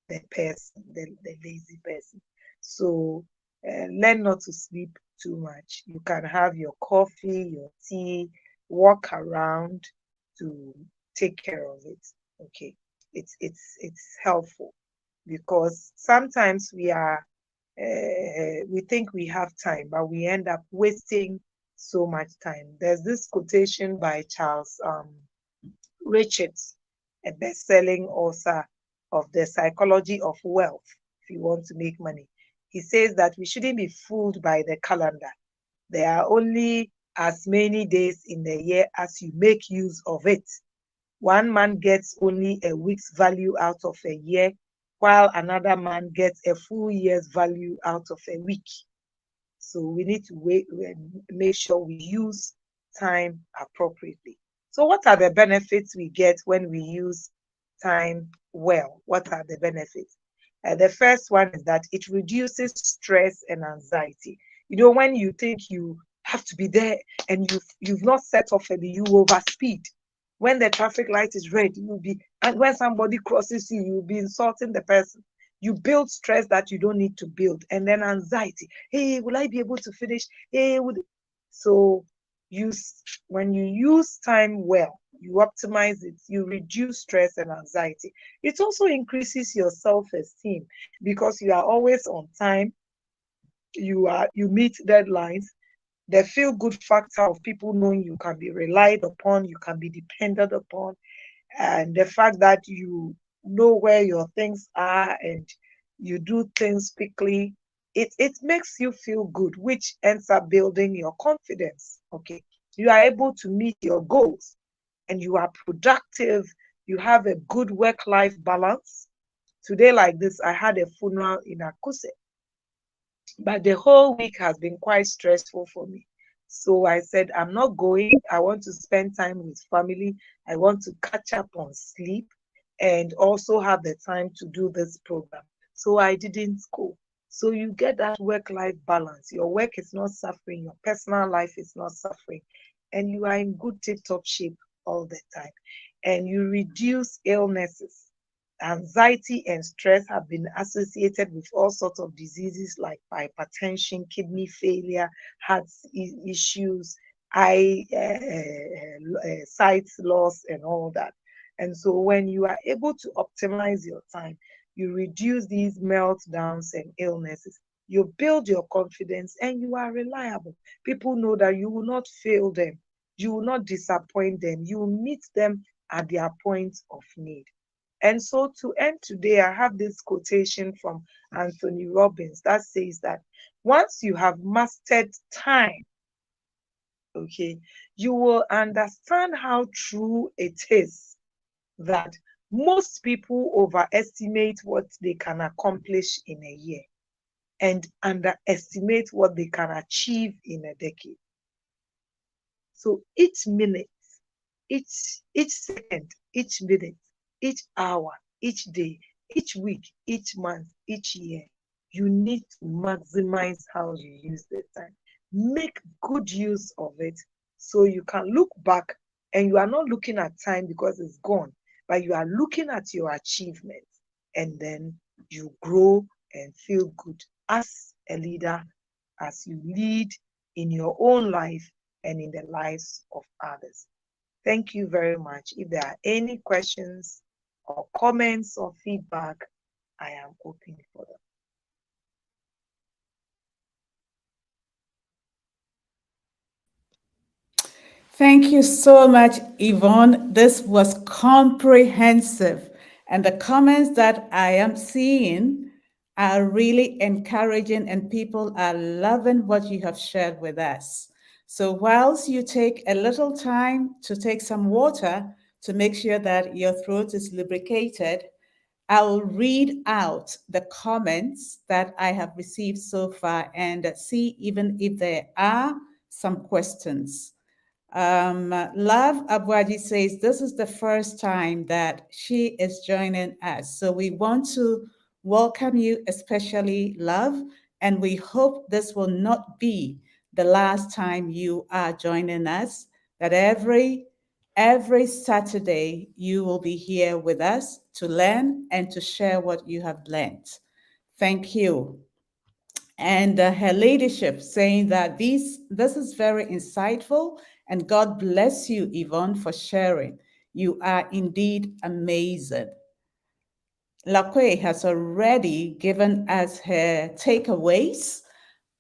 the person, the lazy person. So learn not to sleep too much. You can have your coffee, your tea, walk around to take care of it. Okay, it's helpful because sometimes we think we have time, but we end up wasting so much time. There's this quotation by Charles Richards, a best-selling author of The Psychology of Wealth, if you want to make money. He says that we shouldn't be fooled by the calendar. There are only as many days in the year as you make use of it. One man gets only a week's value out of a year, while another man gets a full year's value out of a week. So we need to make sure we use time appropriately. So what are the benefits we get when we use time well? What are the benefits? The first one is that it reduces stress and anxiety. You know, when you think you have to be there and you've not set off and you overspeed. When the traffic light is red, and when somebody crosses you, you'll be insulting the person. You build stress that you don't need to build, and then anxiety. Hey, will I be able to finish? Hey, so when you use time well, you optimize it, you reduce stress and anxiety. It also increases your self-esteem because you are always on time. You meet deadlines. The feel-good factor of people knowing you can be relied upon, you can be depended upon, and the fact that you know where your things are and you do things quickly, it makes you feel good, which ends up building your confidence. Okay, you are able to meet your goals and you are productive, you have a good work-life balance. Today like this, I had a funeral in Akuse, but the whole week has been quite stressful for me. So I said, I'm not going. I want to spend time with family. I want to catch up on sleep and also have the time to do this program. So I didn't go. So you get that work-life balance. Your work is not suffering. Your personal life is not suffering. And you are in good tip-top shape all the time. And you reduce illnesses. Anxiety and stress have been associated with all sorts of diseases like hypertension, kidney failure, heart issues, sight loss, and all that. And so when you are able to optimize your time, you reduce these meltdowns and illnesses. You build your confidence and you are reliable. People know that you will not fail them. You will not disappoint them. You will meet them at their point of need. And so to end today, I have this quotation from Anthony Robbins that says that once you have mastered time, okay, you will understand how true it is that most people overestimate what they can accomplish in a year and underestimate what they can achieve in a decade. So each minute, each second, each minute, each hour, each day, each week, each month, each year, you need to maximize how you use the time. Make good use of it so you can look back and you are not looking at time because it's gone, but you are looking at your achievements, and then you grow and feel good as a leader as you lead in your own life and in the lives of others. Thank you very much. If there are any questions or comments or feedback, I am open for them. Thank you so much, Yvonne. This was comprehensive. And the comments that I am seeing are really encouraging, and people are loving what you have shared with us. So, whilst you take a little time to take some water to make sure that your throat is lubricated, I'll read out the comments that I have received so far and see even if there are some questions. Love Abwaji says this is the first time that she is joining us. So we want to welcome you, especially Love, and we hope this will not be the last time you are joining us, that every Saturday you will be here with us to learn and to share what you have learned. Thank you. And her leadership saying that this is very insightful, and God bless you, Yvonne, for sharing. You are indeed amazing. Lakwe has already given us her takeaways,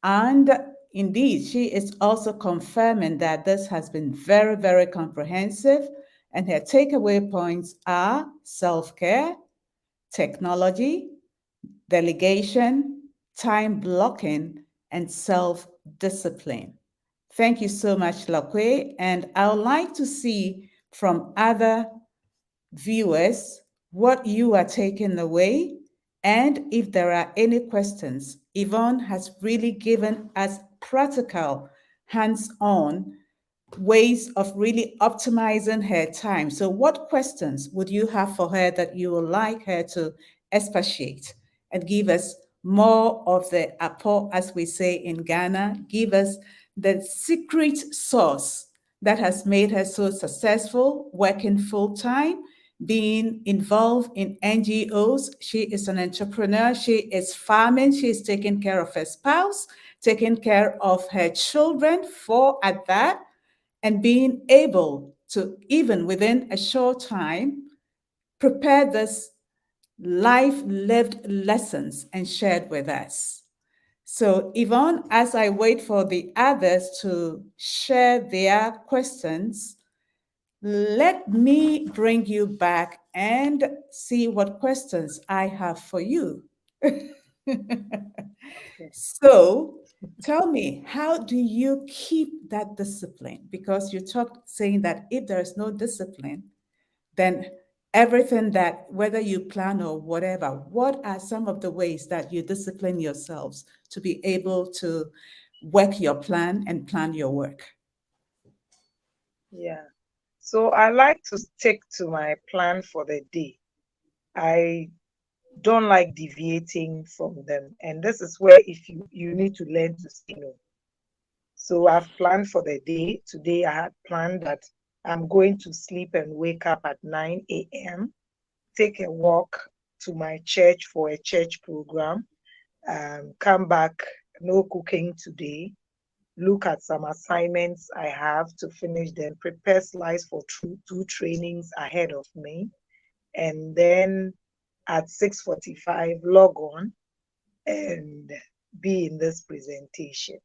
and indeed, she is also confirming that this has been very, very comprehensive. And her takeaway points are self-care, technology, delegation, time blocking, and self discipline. Thank you so much, Lakwe. And I would like to see from other viewers what you are taking away. And if there are any questions, Yvonne has really given us practical, hands on ways of really optimizing her time. So, what questions would you have for her that you would like her to expatiate and give us more of the apport, as we say in Ghana? Give us the secret sauce that has made her so successful, working full time, being involved in NGOs. She is an entrepreneur. She is farming. She is taking care of her spouse, taking care of her children, four at that, and being able to, even within a short time, prepare this life lived lessons and shared with us. So, Yvonne, as I wait for the others to share their questions, let me bring you back and see what questions I have for you. Okay. So tell me, how do you keep that discipline? Because you talked saying that if there's no discipline, then everything that, whether you plan or whatever, what are some of the ways that you discipline yourselves to be able to work your plan and plan your work? Yeah. So I like to stick to my plan for the day. I don't like deviating from them. And this is where if you need to learn to say no. So I've planned for the day. Today I had planned that I'm going to sleep and wake up at 9 a.m., take a walk to my church for a church program, come back, no cooking today, look at some assignments I have to finish them, prepare slides for two trainings ahead of me, and then at 6:45 log on and be in this presentation.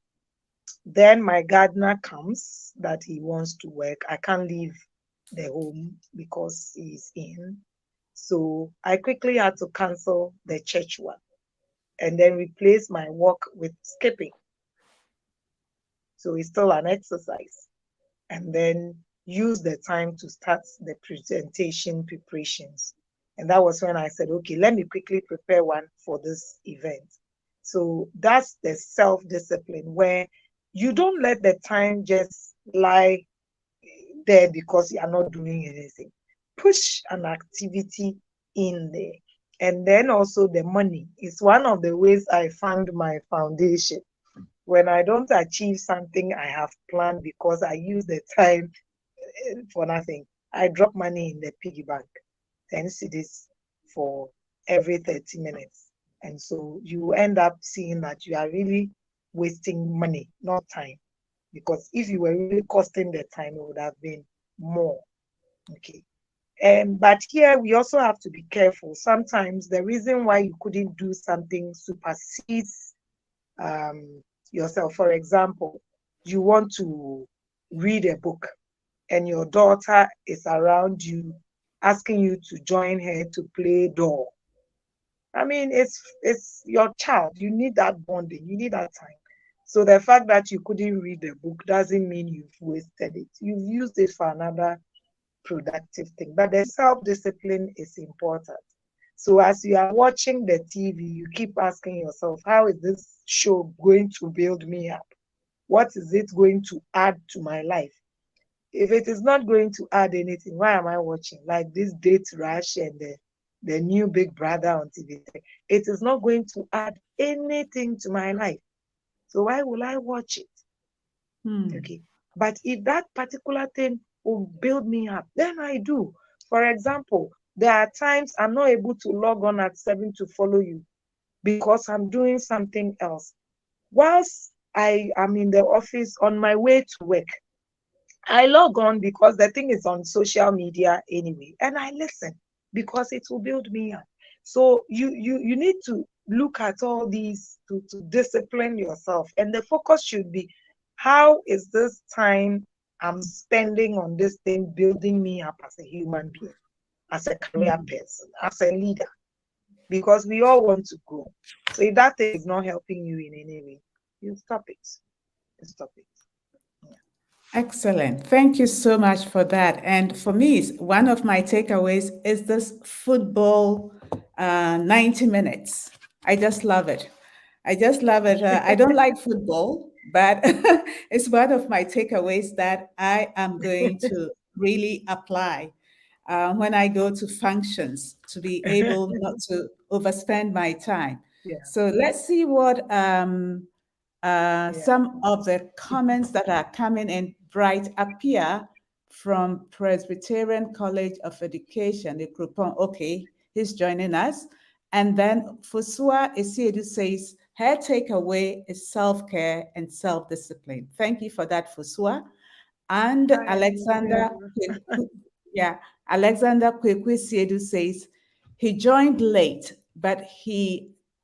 Then my gardener comes that he wants to work. I can't leave the home because he's in. So I quickly had to cancel the church one and then replace my walk with skipping. So it's still an exercise. And then use the time to start the presentation preparations. And that was when I said, okay, let me quickly prepare one for this event. So that's the self-discipline where you don't let the time just lie there because you are not doing anything. Push an activity in there. And then also the money is one of the ways I fund my foundation. When I don't achieve something I have planned because I use the time for nothing, I drop money in the piggy bank, 10 cedis for every 30 minutes. And so you end up seeing that you are really wasting money, not time. Because if you were really costing the time, it would have been more. Okay. But here we also have to be careful. Sometimes the reason why you couldn't do something supersedes yourself. For example, you want to read a book and your daughter is around you asking you to join her to play doll. I mean, it's your child. You need that bonding. You need that time. So the fact that you couldn't read the book doesn't mean you've wasted it. You've used it for another productive thing. But the self-discipline is important. So as you are watching the TV, you keep asking yourself, how is this show going to build me up? What is it going to add to my life? If it is not going to add anything, why am I watching? Like this Date Rush and the new Big Brother on TV. It is not going to add anything to my life. So why will I watch it? Okay. But if that particular thing will build me up, then I do. For example, there are times I'm not able to log on at 7 to follow you because I'm doing something else. Whilst I am in the office on my way to work, I log on because the thing is on social media anyway, and I listen because it will build me up. So you need to look at all these to discipline yourself, and the focus should be how is this time I'm spending on this thing building me up as a human being, as a career person, as a leader, because we all want to grow. So if that thing is not helping you in any way, you stop it. You stop it. Excellent. Thank you so much for that. And for me, one of my takeaways is this football 90 minutes. I just love it. I just love it. I don't like football, but it's one of my takeaways that I am going to really apply when I go to functions to be able not to overspend my time. Yeah, So let's see what yeah. some of the comments that are coming in. Bright Appear from Presbyterian College of Education, the Groupon. Okay, he's joining us. And then Fusua Esiedu says, her takeaway is self-care and self-discipline. Thank you for that, Fusua. And Hi, Alexander, yeah. yeah, Alexander Kwekwe Siedu says, he joined late, but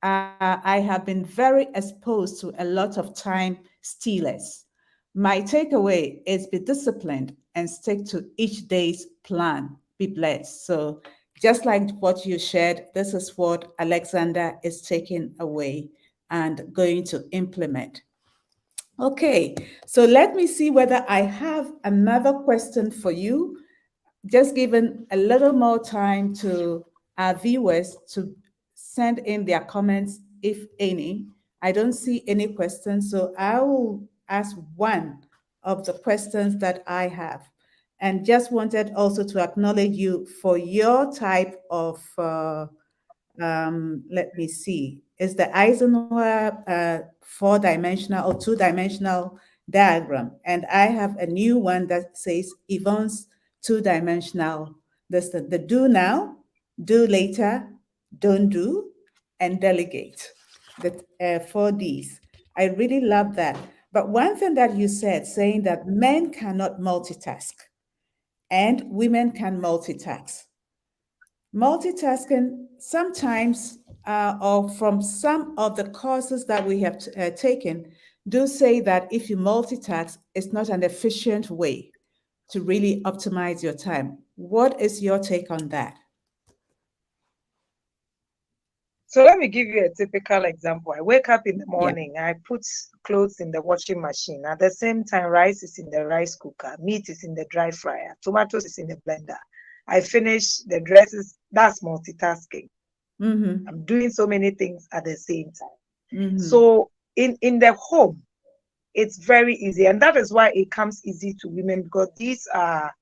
I have been very exposed to a lot of time stealers. My takeaway is be disciplined and stick to each day's plan. Be blessed. So, just like what you shared, this is what Alexander is taking away and going to implement. Okay, so let me see whether I have another question for you, just giving a little more time to our viewers to send in their comments, if any. I don't see any questions, so I will ask one of the questions that I have. And just wanted also to acknowledge you for your type of let me see, is the Eisenhower four-dimensional or two-dimensional diagram. And I have a new one that says Yvonne's two-dimensional. That's the do now, do later, don't do, and delegate. The 4 Ds. I really love that. But one thing that you said, saying that men cannot multitask and women can multitask. Multitasking sometimes, or from some of the courses that we have taken, do say that if you multitask, it's not an efficient way. to really optimize your time. What is your take on that? So let me give you a typical example. I wake up in the Yeah. morning, I put clothes in the washing machine. At the same time, rice is in the rice cooker, meat is in the dry fryer, tomatoes is in the blender. I finish the dresses. That's multitasking. Mm-hmm. I'm doing so many things at the same time. Mm-hmm. So in the home, it's very easy. And that is why it comes easy to women, because these are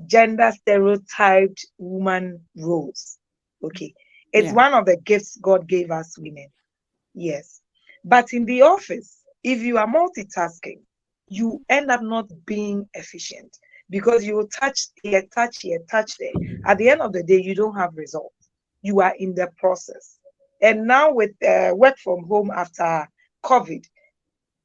gender stereotyped woman roles. Okay. It's Yeah. one of the gifts God gave us women. Yes. But in the office, if you are multitasking, you end up not being efficient because you touch here, touch here, touch there. At the end of the day, you don't have results. You are in the process. And now with work from home after COVID,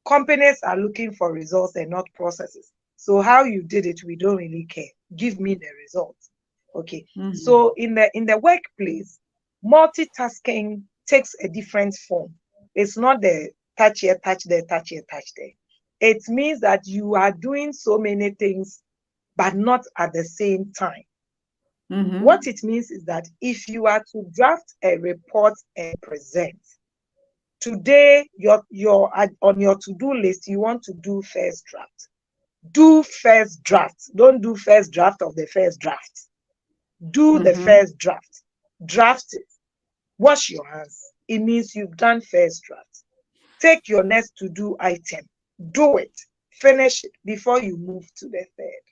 companies are looking for results and not processes. So how you did it, we don't really care. Give me the results. Okay. Mm-hmm. So in the workplace, multitasking takes a different form. It's not the touch here, touch there, touch here, touch there. It means that you are doing so many things, but not at the same time. Mm-hmm. What it means is that if you are to draft a report and present, today you're on your to-do list, you want to do first draft. Do first draft. Don't do first draft of the first draft. Do the Mm-hmm. first draft. Draft it. Wash your hands. It means you've done first draft. Take your next to-do item. Do it. Finish it before you move to the third.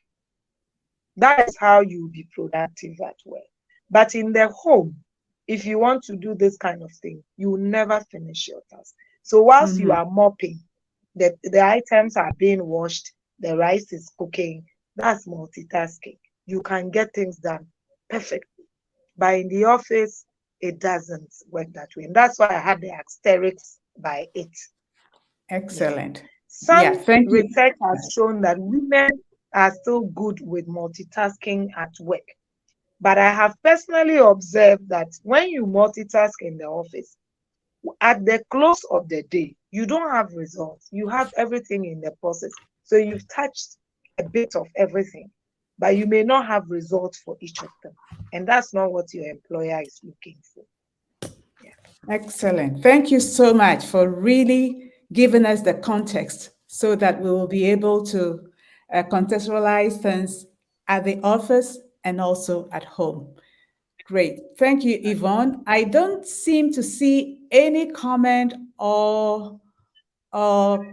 That is how you'll be productive at work. But in the home, if you want to do this kind of thing, you will never finish your task. So whilst you Mm-hmm. are mopping, the items are being washed, the rice is cooking, that's multitasking. You can get things done perfectly. But in the office, it doesn't work that way. And that's why I had the asterisks by it. Yes. Excellent. Yeah. Some Thank you. research has shown that women are still good with multitasking at work. But I have personally observed that when you multitask in the office, at the close of the day, you don't have results. You have everything in the process. So you've touched a bit of everything, but you may not have results for each of them. And that's not what your employer is looking for. Yeah. Excellent. Thank you so much for really giving us the context so that we will be able to contextualize things at the office and also at home. Great. Thank you, Yvonne. I don't seem to see any comment or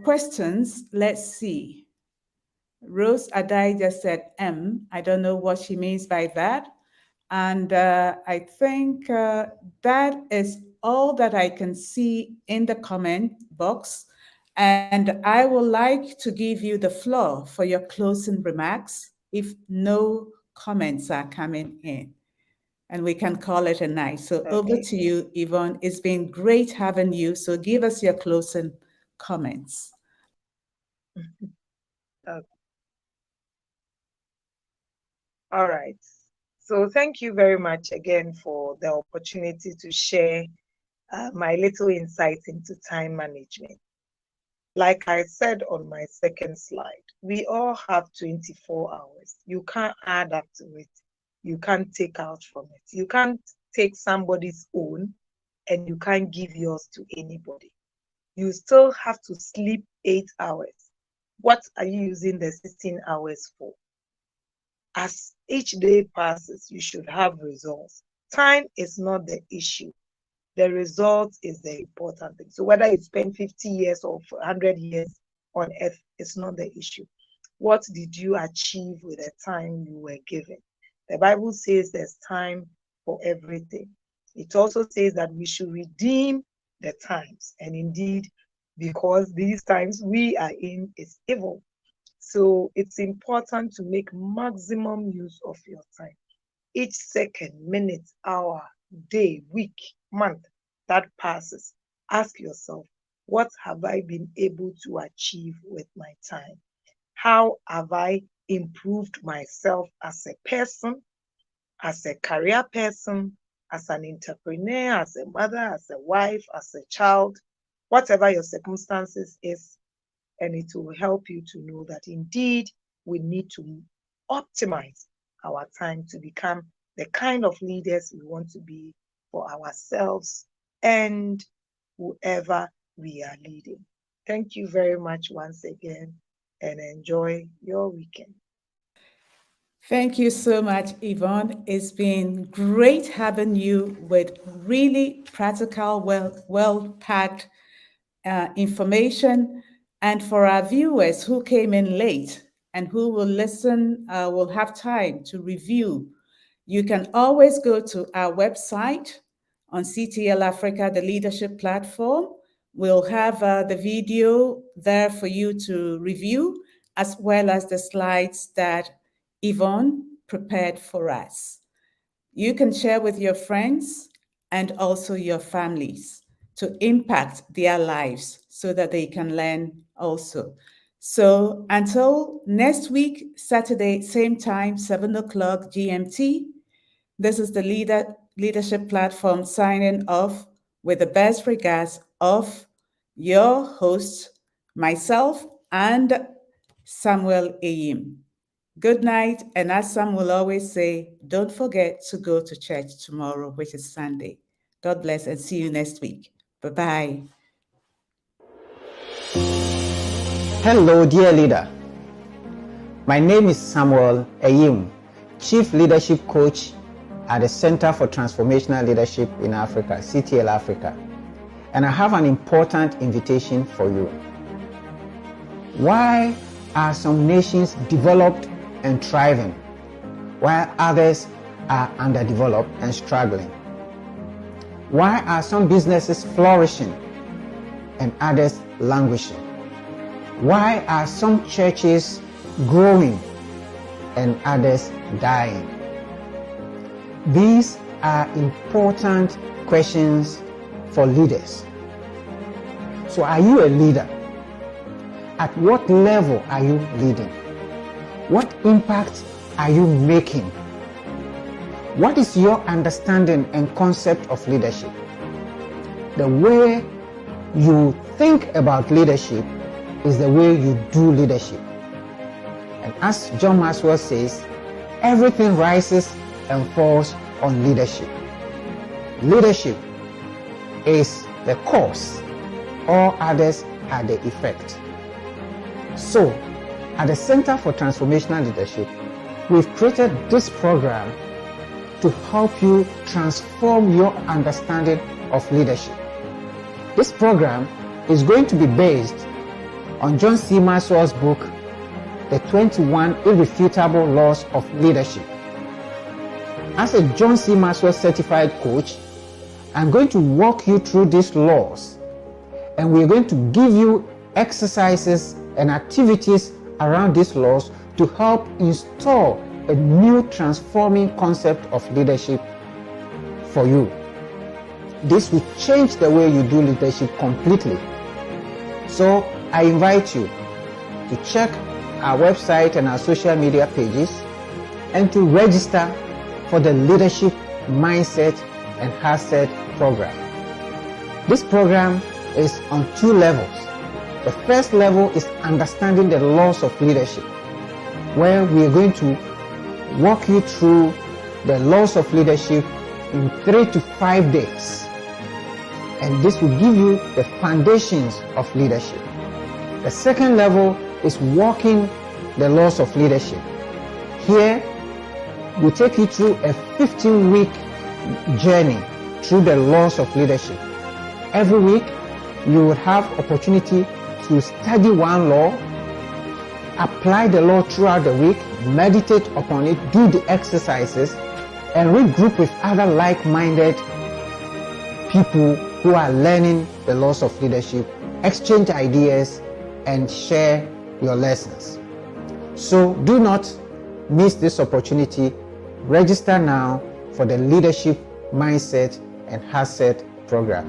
questions. Let's see. Rose Adai just said M. I don't know what she means by that. And I think that is all that I can see in the comment box. And I would like to give you the floor for your closing remarks if no comments are coming in. And we can call it a night. So over Okay. to you, Yvonne. It's been great having you. So give us your closing comments. Okay. All right. So thank you very much again for the opportunity to share my little insights into time management. Like I said on my second slide, we all have 24 hours. You can't add up to it. You can't take out from it. You can't take somebody's own and you can't give yours to anybody. You still have to sleep 8 hours. What are you using the 16 hours for? As each day passes, you should have results. Time is not the issue. The result is the important thing. So whether you spend 50 years or 100 years on earth, it's not the issue. What did you achieve with the time you were given? The Bible says there's time for everything. It also says that we should redeem the times. And indeed, because these times we are in is evil. So it's important to make maximum use of your time. Each second, minute, hour, day, week, month that passes, ask yourself, what have I been able to achieve with my time? How have I improved myself as a person, as a career person, as an entrepreneur, as a mother, as a wife, as a child, whatever your circumstances is, and it will help you to know that indeed we need to optimize our time to become the kind of leaders we want to be for ourselves and whoever we are leading. Thank you very much once again, and enjoy your weekend. Thank you so much, Yvonne. It's been great having you with really practical, well packed information. And for our viewers who came in late and who will listen, will have time to review, you can always go to our website on CTL Africa, the leadership platform. We'll have the video there for you to review, as well as the slides that Yvonne prepared for us. You can share with your friends and also your families to impact their lives so that they can learn also. So until next week, Saturday, same time, 7 o'clock GMT, this is the Leadership Platform signing off with the best regards of your host, myself, and Samuel Ayim. Good night, and as Sam will always say, don't forget to go to church tomorrow, which is Sunday. God bless and see you next week. Bye-bye. Hello, dear leader. My name is Samuel Ayim, Chief Leadership Coach at the Center for Transformational Leadership in Africa, CTL Africa. And I have an important invitation for you. Why are some nations developed and thriving, while others are underdeveloped and struggling? Why are some businesses flourishing and others languishing? Why are some churches growing and others dying? These are important questions for leaders. So are you a leader? At what level are you leading? What impact are you making? What is your understanding and concept of leadership? The way you think about leadership is the way you do leadership. And as John Maxwell says, everything rises and falls on leadership. Leadership is the cause, all others are the effect. So, at the Center for Transformational Leadership, we've created this program to help you transform your understanding of leadership. This program is going to be based on John C. Maxwell's book, The 21 Irrefutable Laws of Leadership. As a John C. Maxwell certified coach, I'm going to walk you through these laws, and we're going to give you exercises and activities around these laws to help install a new transforming concept of leadership for you. This will change the way you do leadership completely. So I invite you to check our website and our social media pages and to register for the Leadership Mindset and Asset program. This program is on 2 levels. The first level is understanding the laws of leadership, where we are going to walk you through the laws of leadership in 3 to 5 days. And this will give you the foundations of leadership. The second level is walking the laws of leadership. Here, we'll take you through a 15-week journey through the laws of leadership. Every week, you will have opportunity to study one law, apply the law throughout the week, meditate upon it, do the exercises, and regroup with other like-minded people who are learning the laws of leadership, exchange ideas, and share your lessons. So do not miss this opportunity. Register now for the Leadership Mindset and Asset program.